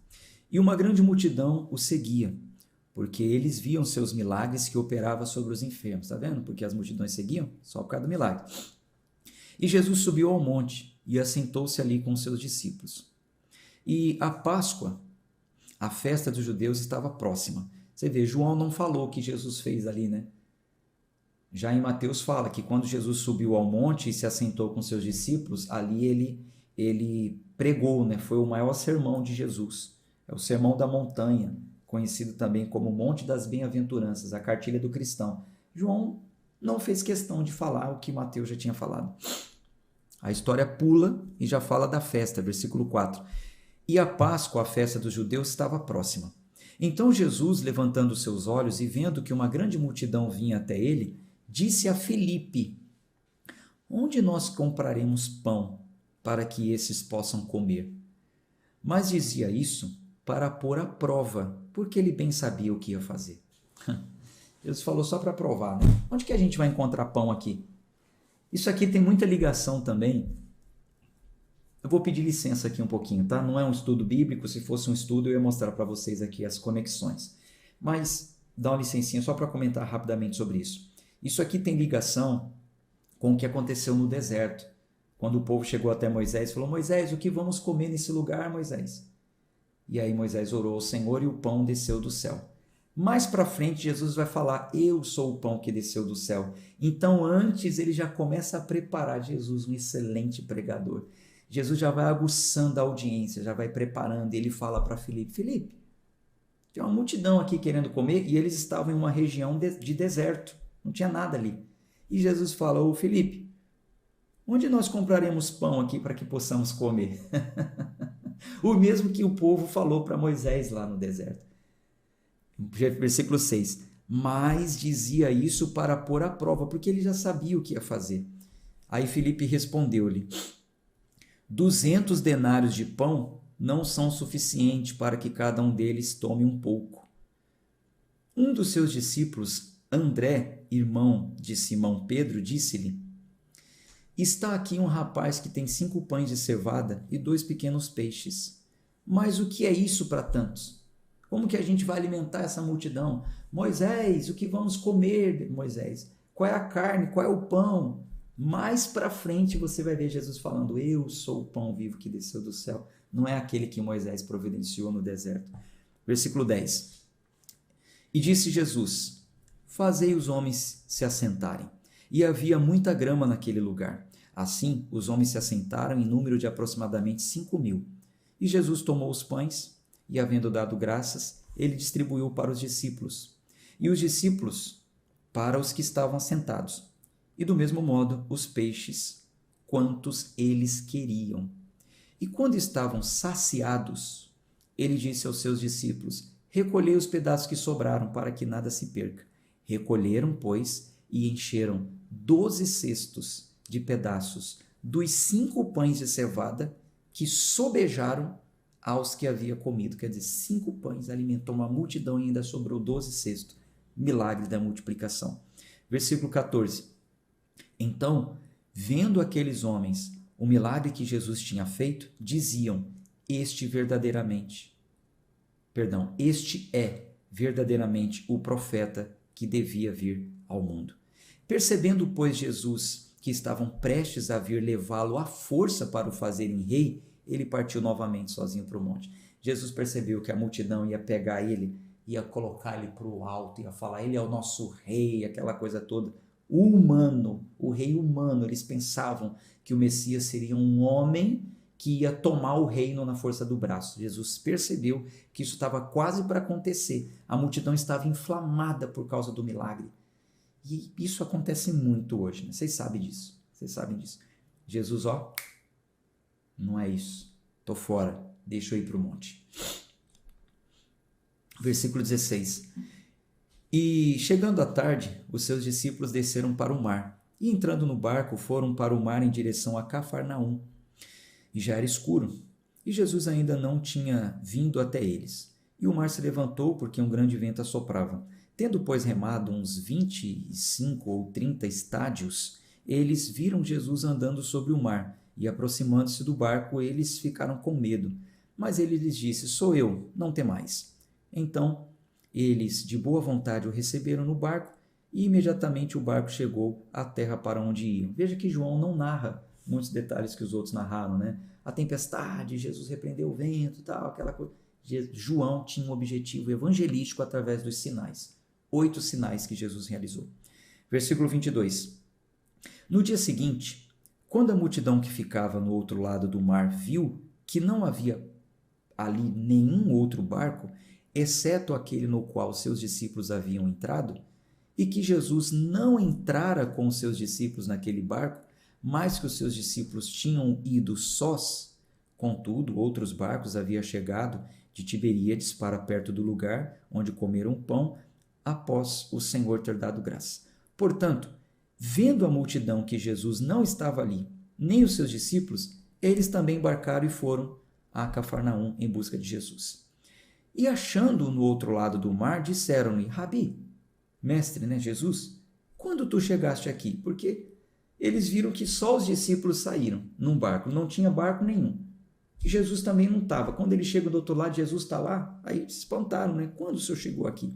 Speaker 1: E uma grande multidão o seguia, porque eles viam seus milagres que operava sobre os enfermos. Está vendo? Porque as multidões seguiam só por causa do milagre. E Jesus subiu ao monte e assentou-se ali com seus discípulos. E a Páscoa, a festa dos judeus, estava próxima. Você vê, João não falou o que Jesus fez ali, né? Já em Mateus fala que quando Jesus subiu ao monte e se assentou com seus discípulos, ali ele pregou, né? Foi o maior sermão de Jesus. É o Sermão da Montanha, conhecido também como Monte das Bem-aventuranças, a cartilha do cristão. João não fez questão de falar o que Mateus já tinha falado. A história pula e já fala da festa, versículo 4. E a Páscoa, a festa dos judeus, estava próxima. Então Jesus, levantando seus olhos e vendo que uma grande multidão vinha até ele, disse a Filipe: onde nós compraremos pão para que esses possam comer? Mas dizia isso para pôr à prova, porque ele bem sabia o que ia fazer. Jesus falou só para provar, né? Onde que a gente vai encontrar pão aqui? Isso aqui tem muita ligação também. Eu vou pedir licença aqui um pouquinho, tá? Não é um estudo bíblico, se fosse um estudo eu ia mostrar para vocês aqui as conexões. Mas dá uma licencinha só para comentar rapidamente sobre isso. Isso aqui tem ligação com o que aconteceu no deserto, quando o povo chegou até Moisés e falou: Moisés, o que vamos comer nesse lugar, Moisés? E aí Moisés orou ao Senhor e o pão desceu do céu. Mais para frente Jesus vai falar: eu sou o pão que desceu do céu. Então antes ele já começa a preparar. Jesus, um excelente pregador. Jesus já vai aguçando a audiência, já vai preparando. Ele fala para Filipe: Filipe, tem uma multidão aqui querendo comer, e eles estavam em uma região de deserto, não tinha nada ali. E Jesus fala: ô Filipe, onde nós compraremos pão aqui para que possamos comer? O mesmo que o povo falou para Moisés lá no deserto. Versículo 6. Mas dizia isso para pôr à prova, porque ele já sabia o que ia fazer. Aí Filipe respondeu-lhe: 200 denários de pão não são suficientes para que cada um deles tome um pouco. Um dos seus discípulos, André, irmão de Simão Pedro, disse-lhe: está aqui um rapaz que tem 5 pães de cevada e 2 pequenos peixes. Mas o que é isso para tantos? Como que a gente vai alimentar essa multidão? Moisés, o que vamos comer, Moisés? Qual é a carne? Qual é o pão? Mais para frente você vai ver Jesus falando: eu sou o pão vivo que desceu do céu. Não é aquele que Moisés providenciou no deserto. Versículo 10. E disse Jesus: fazei os homens se assentarem. E havia muita grama naquele lugar. Assim, os homens se assentaram em número de aproximadamente 5.000. E Jesus tomou os pães e, havendo dado graças, ele distribuiu para os discípulos. E os discípulos para os que estavam assentados. E do mesmo modo, os peixes, quantos eles queriam. E quando estavam saciados, ele disse aos seus discípulos: recolhei os pedaços que sobraram, para que nada se perca. Recolheram, pois, e encheram 12 cestos de pedaços dos 5 pães de cevada que sobejaram aos que havia comido. Quer dizer, 5 pães alimentou uma multidão e ainda sobrou 12 cestos. Milagre da multiplicação. Versículo 14. Então, vendo aqueles homens o milagre que Jesus tinha feito, diziam: este é verdadeiramente o profeta que devia vir ao mundo. Percebendo, pois, Jesus que estavam prestes a vir levá-lo à força para o fazerem rei, ele partiu novamente sozinho para o monte. Jesus percebeu que a multidão ia pegar ele ia colocar ele para o alto, ia falar, ele é o nosso rei, aquela coisa toda. O humano, o rei humano, eles pensavam que o Messias seria um homem que ia tomar o reino na força do braço. Jesus percebeu que isso estava quase para acontecer. A multidão estava inflamada por causa do milagre. E isso acontece muito hoje, né? Vocês sabem disso. Vocês sabem disso. Jesus, ó, não é isso. Tô fora. Deixa eu ir para o monte. Versículo 16. E chegando à tarde, os seus discípulos desceram para o mar. E entrando no barco, foram para o mar em direção a Cafarnaum. E já era escuro, e Jesus ainda não tinha vindo até eles. E o mar se levantou, porque um grande vento assoprava. Tendo, pois, remado uns 25 ou 30 estádios, eles viram Jesus andando sobre o mar, e aproximando-se do barco, eles ficaram com medo. Mas ele lhes disse, sou eu, não temais. Então, eles, de boa vontade, o receberam no barco, e imediatamente o barco chegou à terra para onde iam. Veja que João não narra muitos detalhes que os outros narraram, né? A tempestade, Jesus repreendeu o vento, tal, aquela coisa. João tinha um objetivo evangelístico através dos sinais. 8 sinais que Jesus realizou. Versículo 22. No dia seguinte, quando a multidão que ficava no outro lado do mar viu que não havia ali nenhum outro barco, exceto aquele no qual seus discípulos haviam entrado, e que Jesus não entrara com os seus discípulos naquele barco, mas que os seus discípulos tinham ido sós, contudo, outros barcos haviam chegado de Tiberíades para perto do lugar onde comeram pão após o Senhor ter dado graça. Portanto, vendo a multidão que Jesus não estava ali, nem os seus discípulos, eles também embarcaram e foram a Cafarnaum em busca de Jesus. E achando-o no outro lado do mar, disseram-lhe, Rabi, mestre, né, Jesus, quando tu chegaste aqui? Porque eles viram que só os discípulos saíram num barco, não tinha barco nenhum. E Jesus também não estava. Quando ele chega do outro lado, Jesus está lá, aí se espantaram, né? Quando o Senhor chegou aqui?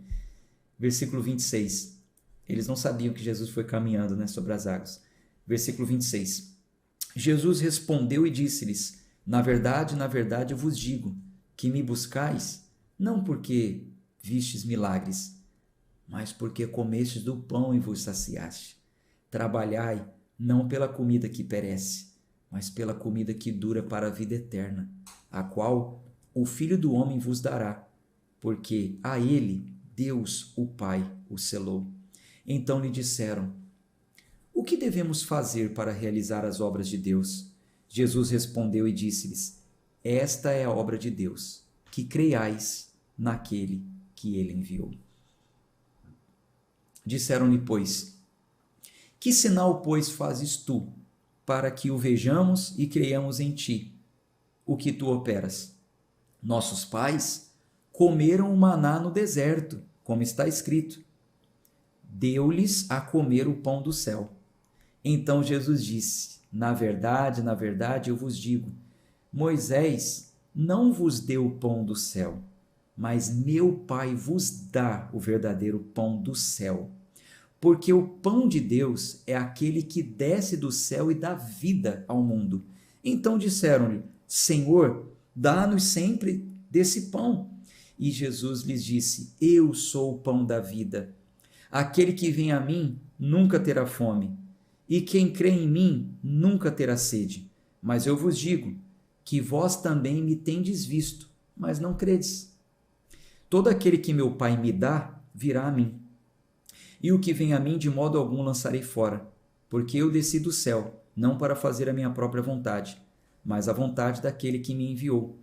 Speaker 1: Versículo 26. Eles não sabiam que Jesus foi caminhando, né, sobre as águas. Versículo 26. Jesus respondeu e disse-lhes, na verdade, eu vos digo, que me buscais, não porque vistes milagres, mas porque comestes do pão e vos saciaste. Trabalhai, não pela comida que perece, mas pela comida que dura para a vida eterna, a qual o Filho do Homem vos dará, porque a ele Deus, o Pai, o selou. Então lhe disseram, o que devemos fazer para realizar as obras de Deus? Jesus respondeu e disse-lhes, esta é a obra de Deus, que creiais naquele que ele enviou. Disseram-lhe, pois, que sinal, pois, fazes tu, para que o vejamos e creiamos em ti, o que tu operas? Nossos pais comeram o maná no deserto, como está escrito. Deu-lhes a comer o pão do céu. Então Jesus disse, na verdade, eu vos digo, Moisés não vos deu o pão do céu, mas meu Pai vos dá o verdadeiro pão do céu. Porque o pão de Deus é aquele que desce do céu e dá vida ao mundo. Então disseram-lhe, Senhor, dá-nos sempre desse pão. E Jesus lhes disse, eu sou o pão da vida. Aquele que vem a mim nunca terá fome, e quem crê em mim nunca terá sede. Mas eu vos digo que vós também me tendes visto, mas não credes. Todo aquele que meu Pai me dá, virá a mim. E o que vem a mim, de modo algum lançarei fora, porque eu desci do céu, não para fazer a minha própria vontade, mas a vontade daquele que me enviou.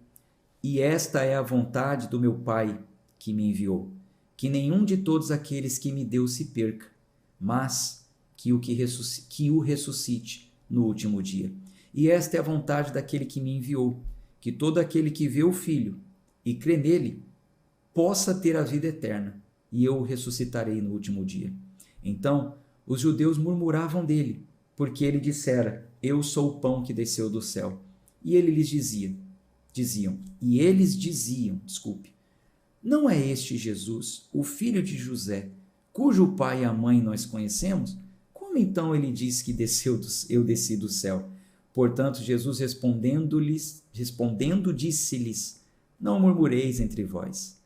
Speaker 1: E esta é a vontade do meu Pai que me enviou, que nenhum de todos aqueles que me deu se perca, mas que o ressuscite no último dia. E esta é a vontade daquele que me enviou, que todo aquele que vê o Filho e crê nele possa ter a vida eterna, e eu o ressuscitarei no último dia. Então os judeus murmuravam dele, porque ele dissera, eu sou o pão que desceu do céu. E eles diziam, não é este Jesus, o filho de José, cujo pai e a mãe nós conhecemos? Como então ele diz que eu desci do céu? Portanto, Jesus respondendo, disse-lhes, não murmureis entre vós.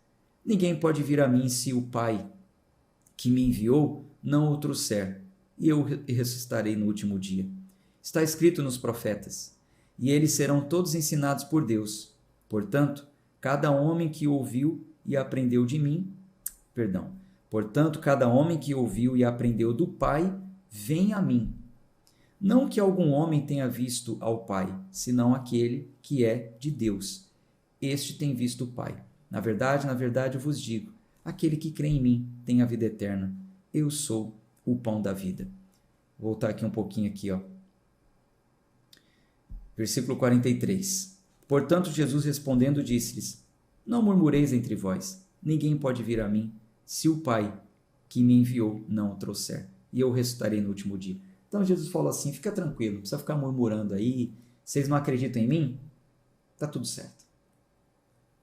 Speaker 1: Ninguém pode vir a mim se o Pai que me enviou não o trouxer, e eu ressuscitarei no último dia. Está escrito nos profetas, e eles serão todos ensinados por Deus. Portanto, cada homem que ouviu e aprendeu de mim, portanto, cada homem que ouviu e aprendeu do Pai, vem a mim. Não que algum homem tenha visto ao Pai, senão aquele que é de Deus. Este tem visto o Pai. Na verdade, eu vos digo, aquele que crê em mim tem a vida eterna. Eu sou o pão da vida. Vou voltar aqui um pouquinho aqui, ó. Versículo 43. Portanto, Jesus respondendo disse-lhes, não murmureis entre vós, ninguém pode vir a mim, se o Pai que me enviou não o trouxer, e eu ressuscitarei no último dia. Então Jesus falou assim, fica tranquilo, não precisa ficar murmurando aí, vocês não acreditam em mim? Tá tudo certo.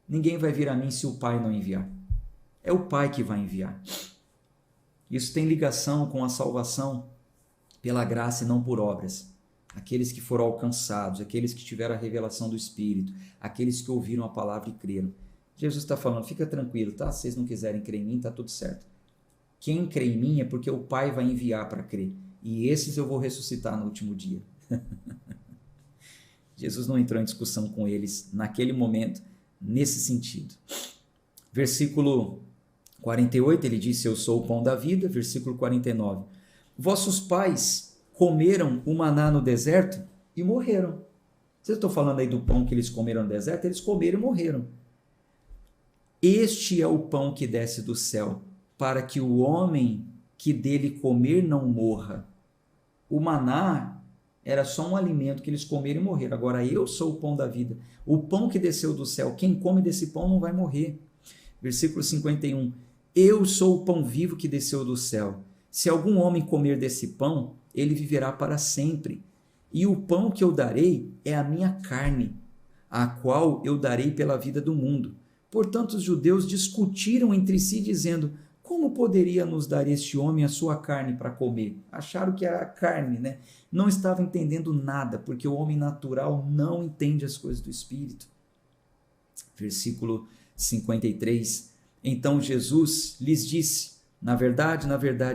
Speaker 1: Ninguém vai vir a mim se o Pai não enviar. É o Pai que vai enviar. Isso tem ligação com a salvação pela graça e não por obras. Aqueles que foram alcançados, aqueles que tiveram a revelação do Espírito, aqueles que ouviram a palavra e creram. Jesus está falando, fica tranquilo, tá? Se vocês não quiserem crer em mim, tá tudo certo. Quem crê em mim é porque o Pai vai enviar para crer. E esses eu vou ressuscitar no último dia. Jesus não entrou em discussão com eles naquele momento, nesse sentido. Versículo 48, ele disse, eu sou o pão da vida. Versículo 49, vossos pais comeram o maná no deserto e morreram. Vocês estão falando aí do pão que eles comeram no deserto? Eles comeram e morreram. Este é o pão que desce do céu, para que o homem que dele comer não morra. O maná era só um alimento que eles comeram e morreram. Agora eu sou o pão da vida. O pão que desceu do céu, quem come desse pão não vai morrer. Versículo 51. Eu sou o pão vivo que desceu do céu. Se algum homem comer desse pão, ele viverá para sempre. E o pão que eu darei é a minha carne, a qual eu darei pela vida do mundo. Portanto, os judeus discutiram entre si, dizendo, como poderia nos dar este homem a sua carne para comer? Acharam que era carne, né? Não estavam entendendo nada, porque o homem natural não entende as coisas do Espírito. Versículo 53. Então Jesus lhes disse, na verdade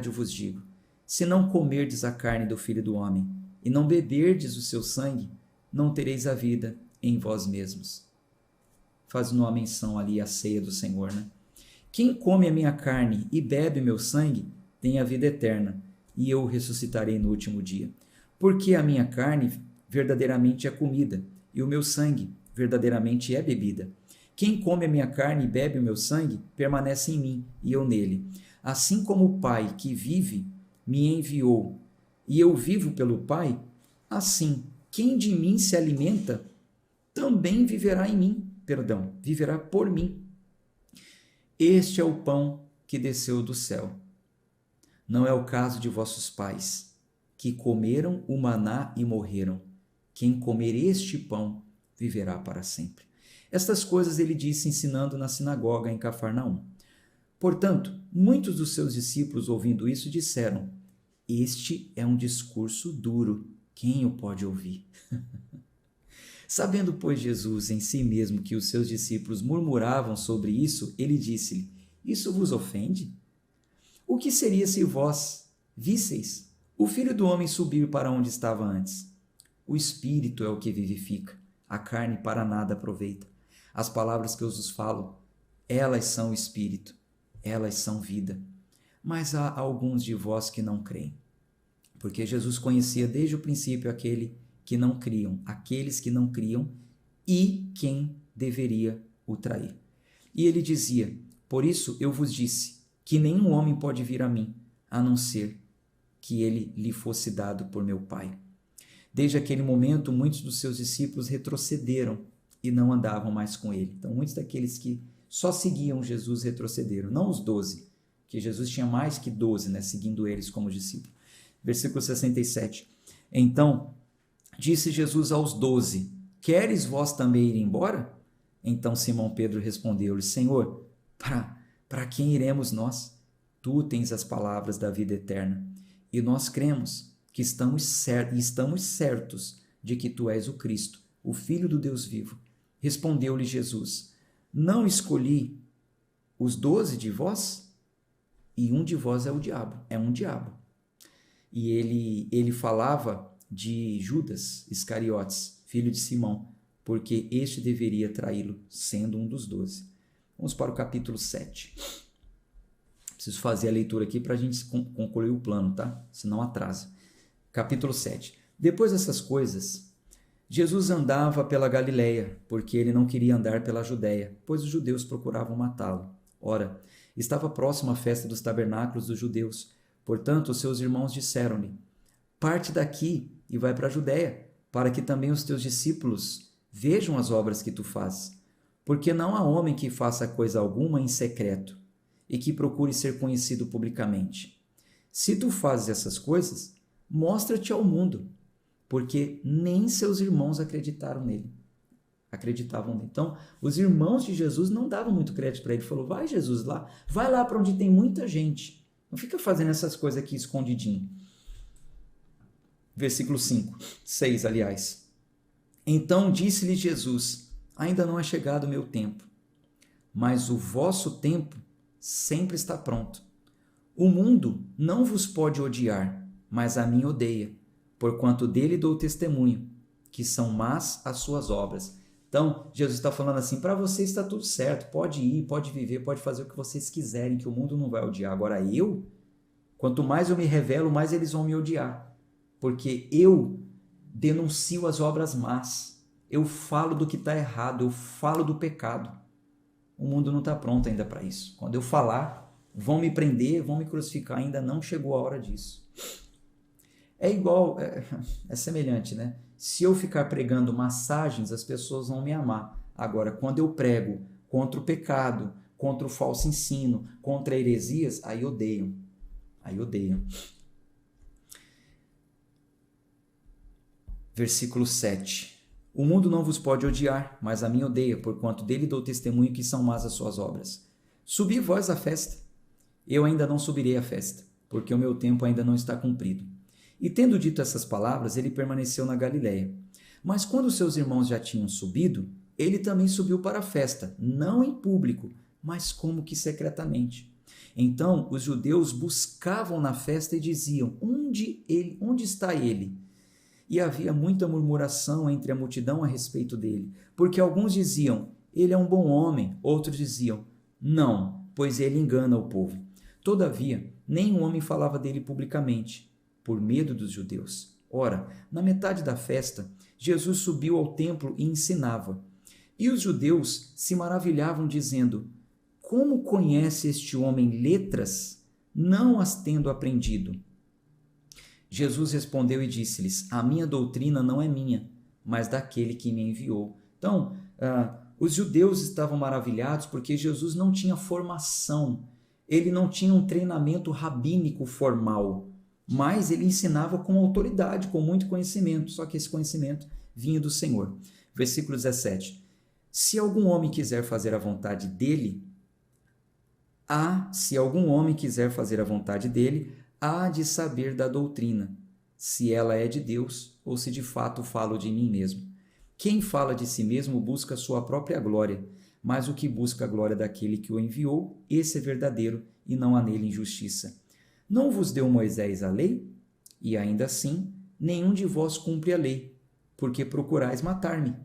Speaker 1: eu vos digo, se não comerdes a carne do Filho do Homem e não beberdes o seu sangue, não tereis a vida em vós mesmos. Faz uma menção ali à ceia do Senhor, né? Quem come a minha carne e bebe meu sangue tem a vida eterna, e eu o ressuscitarei no último dia. Porque a minha carne verdadeiramente é comida, e o meu sangue verdadeiramente é bebida. Quem come a minha carne e bebe o meu sangue, permanece em mim, e eu nele. Assim como o Pai que vive me enviou, e eu vivo pelo Pai, assim, quem de mim se alimenta, também viverá em mim, viverá por mim. Este é o pão que desceu do céu. Não é o caso de vossos pais, que comeram o maná e morreram. Quem comer este pão viverá para sempre. Estas coisas ele disse ensinando na sinagoga em Cafarnaum. Portanto, muitos dos seus discípulos, ouvindo isso, disseram, este é um discurso duro, quem o pode ouvir? Sabendo, pois, Jesus em si mesmo que os seus discípulos murmuravam sobre isso, ele disse-lhe, isso vos ofende? O que seria se vós visseis o Filho do Homem subir para onde estava antes? O Espírito é o que vivifica, a carne para nada aproveita. As palavras que eu vos falo, elas são Espírito, elas são vida. Mas há alguns de vós que não creem. Porque Jesus conhecia desde o princípio aqueles que não criam e quem deveria o trair. E ele dizia, por isso eu vos disse, que nenhum homem pode vir a mim, a não ser que ele lhe fosse dado por meu Pai. Desde aquele momento, muitos dos seus discípulos retrocederam e não andavam mais com ele. Então, muitos daqueles que só seguiam Jesus retrocederam, não os 12, que Jesus tinha mais que 12, né, seguindo eles como discípulos. Versículo 67. Então, disse Jesus aos 12, queres vós também ir embora? Então Simão Pedro respondeu-lhe, Senhor, para quem iremos nós? Tu tens as palavras da vida eterna, e nós cremos que estamos certos de que tu és o Cristo, o Filho do Deus vivo. Respondeu-lhe Jesus, não escolhi os 12 de vós, e um de vós é o diabo, é um diabo. E ele falava de Judas Iscariotes, filho de Simão, porque este deveria traí-lo, sendo um dos 12. Vamos para o capítulo 7. Preciso fazer a leitura aqui para a gente concluir o plano, tá? Senão atrasa. Capítulo 7. Depois dessas coisas, Jesus andava pela Galileia, porque ele não queria andar pela Judéia, pois os judeus procuravam matá-lo. Ora, estava próxima a festa dos tabernáculos dos judeus. Portanto, os seus irmãos disseram-lhe: parte daqui e vai para a Judéia, para que também os teus discípulos vejam as obras que tu fazes. Porque não há homem que faça coisa alguma em secreto e que procure ser conhecido publicamente. Se tu fazes essas coisas, mostra-te ao mundo, porque nem seus irmãos acreditavam nele. Então, os irmãos de Jesus não davam muito crédito para ele. Falou: vai, Jesus, lá, vai lá para onde tem muita gente. Não fica fazendo essas coisas aqui escondidinho. Versículo 6, aliás. Então disse-lhe Jesus: ainda não é chegado o meu tempo, mas o vosso tempo sempre está pronto. O mundo não vos pode odiar, mas a mim odeia, porquanto dele dou testemunho, que são más as suas obras. Então, Jesus está falando assim: para vocês está tudo certo, pode ir, pode viver, pode fazer o que vocês quiserem, que o mundo não vai odiar. Agora quanto mais eu me revelo, mais eles vão me odiar, porque eu denuncio as obras más, eu falo do que está errado, eu falo do pecado. O mundo não está pronto ainda para isso. Quando eu falar, vão me prender, vão me crucificar, ainda não chegou a hora disso. É igual, é semelhante, né? Se eu ficar pregando massagens, as pessoas vão me amar. Agora, quando eu prego contra o pecado, contra o falso ensino, contra heresias, aí odeiam. Versículo 7. O mundo não vos pode odiar, mas a mim odeia, porquanto dele dou testemunho que são más as suas obras. Subi vós à festa. Eu ainda não subirei à festa, porque o meu tempo ainda não está cumprido. E tendo dito essas palavras, ele permaneceu na Galileia. Mas quando seus irmãos já tinham subido, ele também subiu para a festa, não em público, mas como que secretamente. Então os judeus buscavam na festa e diziam: onde está ele? E havia muita murmuração entre a multidão a respeito dele, porque alguns diziam: ele é um bom homem, outros diziam: não, pois ele engana o povo. Todavia, nenhum homem falava dele publicamente, por medo dos judeus. Ora, na metade da festa, Jesus subiu ao templo e ensinava. E os judeus se maravilhavam, dizendo: como conhece este homem letras, não as tendo aprendido? Jesus respondeu e disse-lhes: a minha doutrina não é minha, mas daquele que me enviou. Então, os judeus estavam maravilhados porque Jesus não tinha formação, ele não tinha um treinamento rabínico formal, mas ele ensinava com autoridade, com muito conhecimento, só que esse conhecimento vinha do Senhor. Versículo 17. Se algum homem quiser fazer a vontade dele, há de saber da doutrina, se ela é de Deus ou se de fato falo de mim mesmo. Quem fala de si mesmo busca a sua própria glória, mas o que busca a glória daquele que o enviou, esse é verdadeiro e não há nele injustiça. Não vos deu Moisés a lei? E ainda assim, nenhum de vós cumpre a lei, porque procurais matar-me.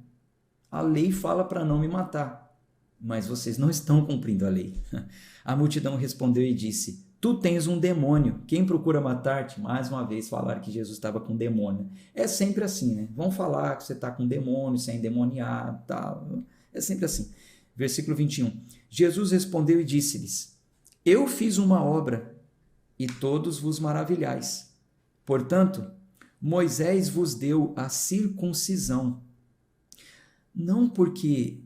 Speaker 1: A lei fala para não me matar, mas vocês não estão cumprindo a lei. A multidão respondeu e disse: tu tens um demônio, quem procura matar-te? Mais uma vez falaram que Jesus estava com demônio. É sempre assim, né? Vão falar que você está com demônio, você é endemoniado, tal. É sempre assim. Versículo 21. Jesus respondeu e disse-lhes: eu fiz uma obra, e todos vos maravilhais. Portanto, Moisés vos deu a circuncisão, não porque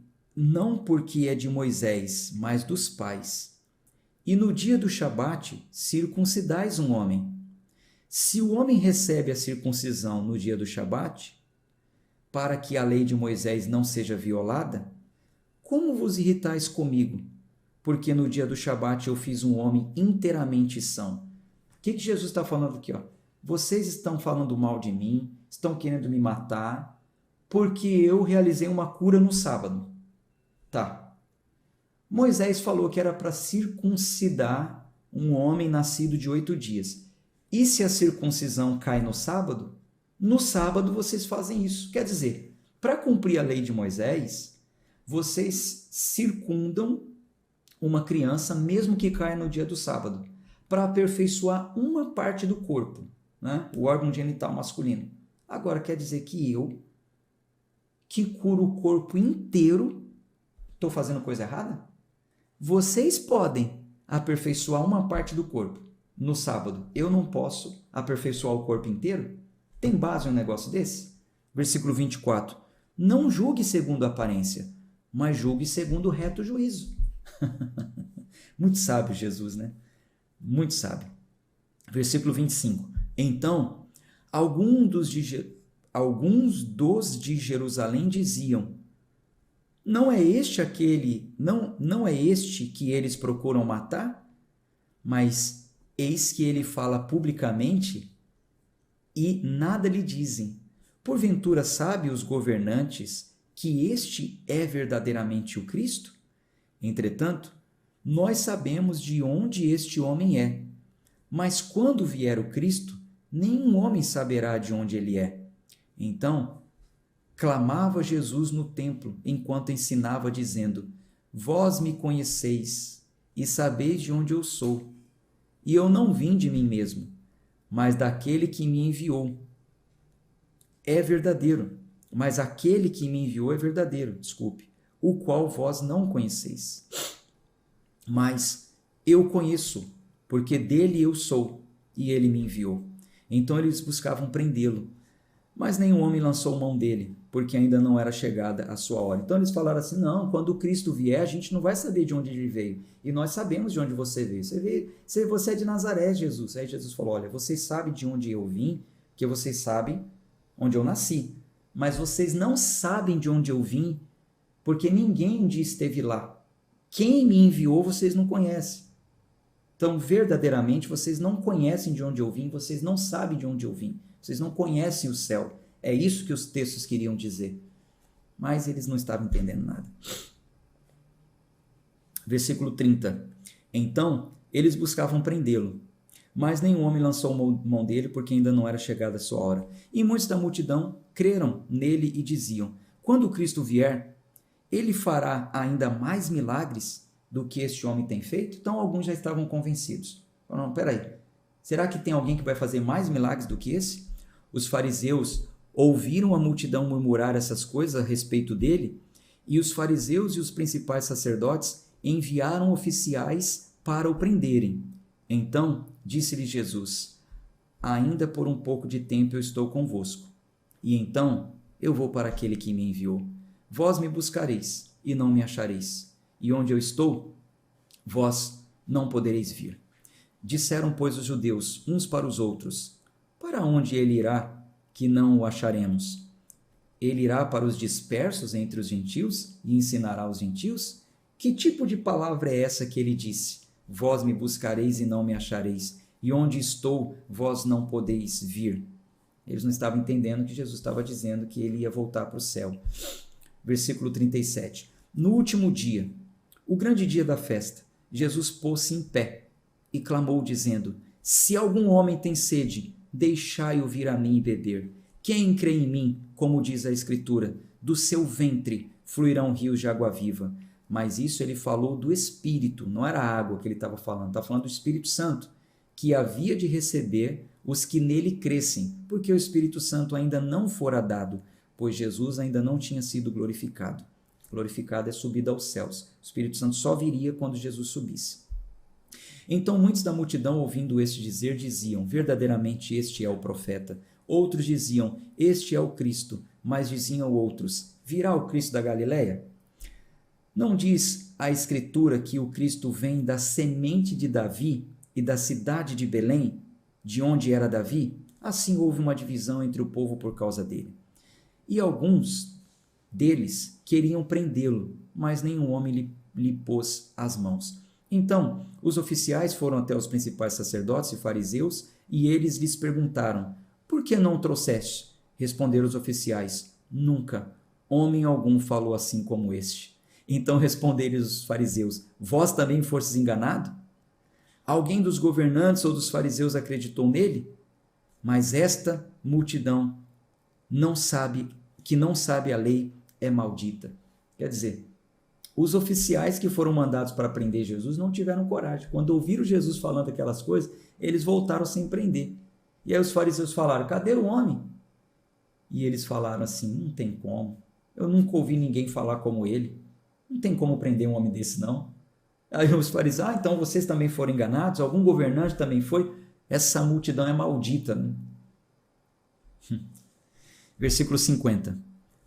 Speaker 1: é de Moisés, mas dos pais. E no dia do Shabat, circuncidais um homem. Se o homem recebe a circuncisão no dia do Shabat, para que a lei de Moisés não seja violada, como vos irritais comigo? Porque no dia do Shabat eu fiz um homem inteiramente são. O que Jesus está falando aqui? Vocês estão falando mal de mim, estão querendo me matar, porque eu realizei uma cura no sábado. Tá. Moisés falou que era para circuncidar um homem nascido de 8 dias. E se a circuncisão cai no sábado vocês fazem isso. Quer dizer, para cumprir a lei de Moisés, vocês circundam uma criança, mesmo que caia no dia do sábado, para aperfeiçoar uma parte do corpo, né? O órgão genital masculino. Agora, quer dizer que eu, que curo o corpo inteiro, estou fazendo coisa errada? Vocês podem aperfeiçoar uma parte do corpo no sábado. Eu não posso aperfeiçoar o corpo inteiro? Tem base um negócio desse? Versículo 24. Não julgue segundo a aparência, mas julgue segundo o reto juízo. Muito sábio Jesus, né? Muito sábio. Versículo 25. Então, alguns dos de Jerusalém diziam: não é este que eles procuram matar? Mas eis que ele fala publicamente e nada lhe dizem. Porventura sabem os governantes que este é verdadeiramente o Cristo? Entretanto, nós sabemos de onde este homem é. Mas quando vier o Cristo, nenhum homem saberá de onde ele é. Então, clamava Jesus no templo, enquanto ensinava, dizendo: vós me conheceis e sabeis de onde eu sou. E eu não vim de mim mesmo, mas daquele que me enviou. É verdadeiro, mas aquele que me enviou é verdadeiro, o qual vós não conheceis. Mas eu conheço, porque dele eu sou, e ele me enviou. Então eles buscavam prendê-lo, mas nenhum homem lançou mão dele, porque ainda não era chegada a sua hora. Então eles falaram assim: não, quando o Cristo vier, a gente não vai saber de onde ele veio. E nós sabemos de onde você veio. Você é de Nazaré, Jesus. Aí Jesus falou: olha, vocês sabem de onde eu vim, porque vocês sabem onde eu nasci. Mas vocês não sabem de onde eu vim, porque ninguém um dia esteve lá. Quem me enviou, vocês não conhecem. Então, verdadeiramente, vocês não conhecem de onde eu vim, vocês não sabem de onde eu vim. Vocês não conhecem o céu. É isso que os textos queriam dizer. Mas eles não estavam entendendo nada. Versículo 30. Então, eles buscavam prendê-lo, mas nenhum homem lançou mão dele, porque ainda não era chegada a sua hora. E muitos da multidão creram nele e diziam: quando Cristo vier, ele fará ainda mais milagres do que este homem tem feito? Então, alguns já estavam convencidos. Falaram: não, peraí, será que tem alguém que vai fazer mais milagres do que esse? Os fariseus ouviram a multidão murmurar essas coisas a respeito dele, e os fariseus e os principais sacerdotes enviaram oficiais para o prenderem. Então disse-lhe Jesus: ainda por um pouco de tempo eu estou convosco, e então eu vou para aquele que me enviou. Vós me buscareis e não me achareis, e onde eu estou, vós não podereis vir. Disseram, pois, os judeus uns para os outros: para onde ele irá, que não o acharemos? Ele irá para os dispersos entre os gentios e ensinará aos gentios? Que tipo de palavra é essa que ele disse: vós me buscareis e não me achareis, e onde estou, vós não podeis vir? Eles não estavam entendendo que Jesus estava dizendo que ele ia voltar para o céu. Versículo 37. No último dia, o grande dia da festa, Jesus pôs-se em pé e clamou, dizendo: se algum homem tem sede, deixai-o vir a mim e beber. Quem crê em mim, como diz a Escritura, do seu ventre fluirão rios de água viva. Mas isso ele falou do Espírito, não era a água que ele estava falando do Espírito Santo, que havia de receber os que nele crescem, porque o Espírito Santo ainda não fora dado, pois Jesus ainda não tinha sido glorificado. Glorificado é subida aos céus. O Espírito Santo só viria quando Jesus subisse. Então muitos da multidão, ouvindo este dizer, diziam: verdadeiramente este é o profeta. Outros diziam: este é o Cristo. Mas diziam outros: virá o Cristo da Galileia? Não diz a Escritura que o Cristo vem da semente de Davi e da cidade de Belém, de onde era Davi? Assim houve uma divisão entre o povo por causa dele. E alguns deles queriam prendê-lo, mas nenhum homem lhe pôs as mãos. Então os oficiais foram até os principais sacerdotes e fariseus, e eles lhes perguntaram: por que não o trouxeste? Responderam os oficiais: nunca homem algum falou assim como este. Então responderam os fariseus: vós também fostes enganado? Alguém dos governantes ou dos fariseus acreditou nele? Mas esta multidão que não sabe a lei é maldita. Quer dizer, os oficiais que foram mandados para prender Jesus não tiveram coragem. Quando ouviram Jesus falando aquelas coisas, eles voltaram sem prender. E aí os fariseus falaram: cadê o homem? E eles falaram assim: não tem como. Eu nunca ouvi ninguém falar como ele. Não tem como prender um homem desse, não. Aí os fariseus: então vocês também foram enganados? Algum governante também foi? Essa multidão é maldita, né? Versículo 50.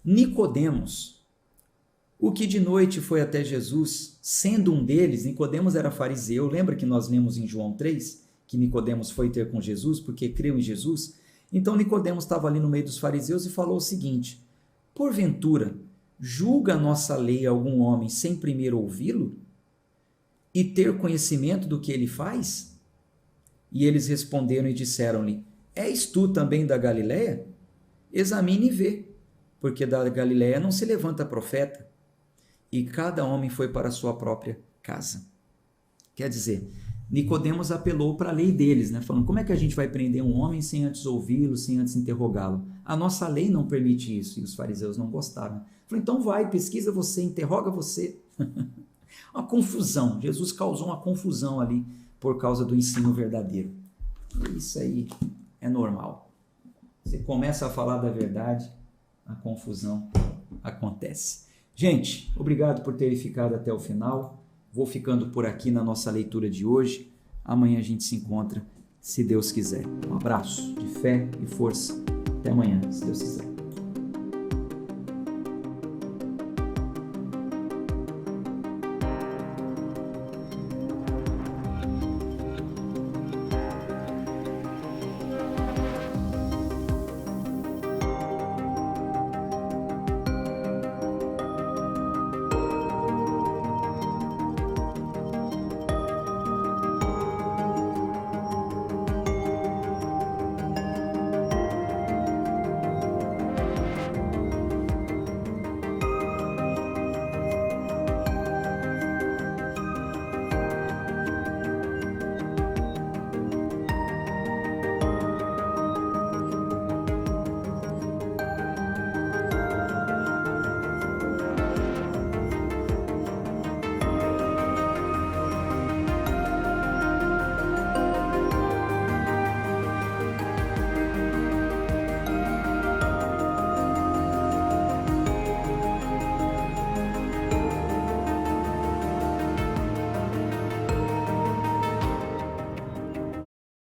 Speaker 1: Nicodemos, o que de noite foi até Jesus, sendo um deles, Nicodemos era fariseu, lembra que nós lemos em João 3, que Nicodemos foi ter com Jesus, porque creu em Jesus? Então Nicodemos estava ali no meio dos fariseus e falou o seguinte: porventura, julga a nossa lei algum homem sem primeiro ouvi-lo e ter conhecimento do que ele faz? E eles responderam e disseram-lhe: és tu também da Galileia? Examine e vê, porque da Galileia não se levanta profeta. E cada homem foi para a sua própria casa. Quer dizer, Nicodemos apelou para a lei deles, né? Falando: como é que a gente vai prender um homem sem antes ouvi-lo, sem antes interrogá-lo? A nossa lei não permite isso. E os fariseus não gostaram. Falaram: então vai, pesquisa você, interroga você. Uma confusão. Jesus causou uma confusão ali por causa do ensino verdadeiro. Isso aí é normal. Você começa a falar da verdade, a confusão acontece. Gente, obrigado por terem ficado até o final. Vou ficando por aqui na nossa leitura de hoje. Amanhã a gente se encontra, se Deus quiser. Um abraço de fé e força. Até amanhã, se Deus quiser.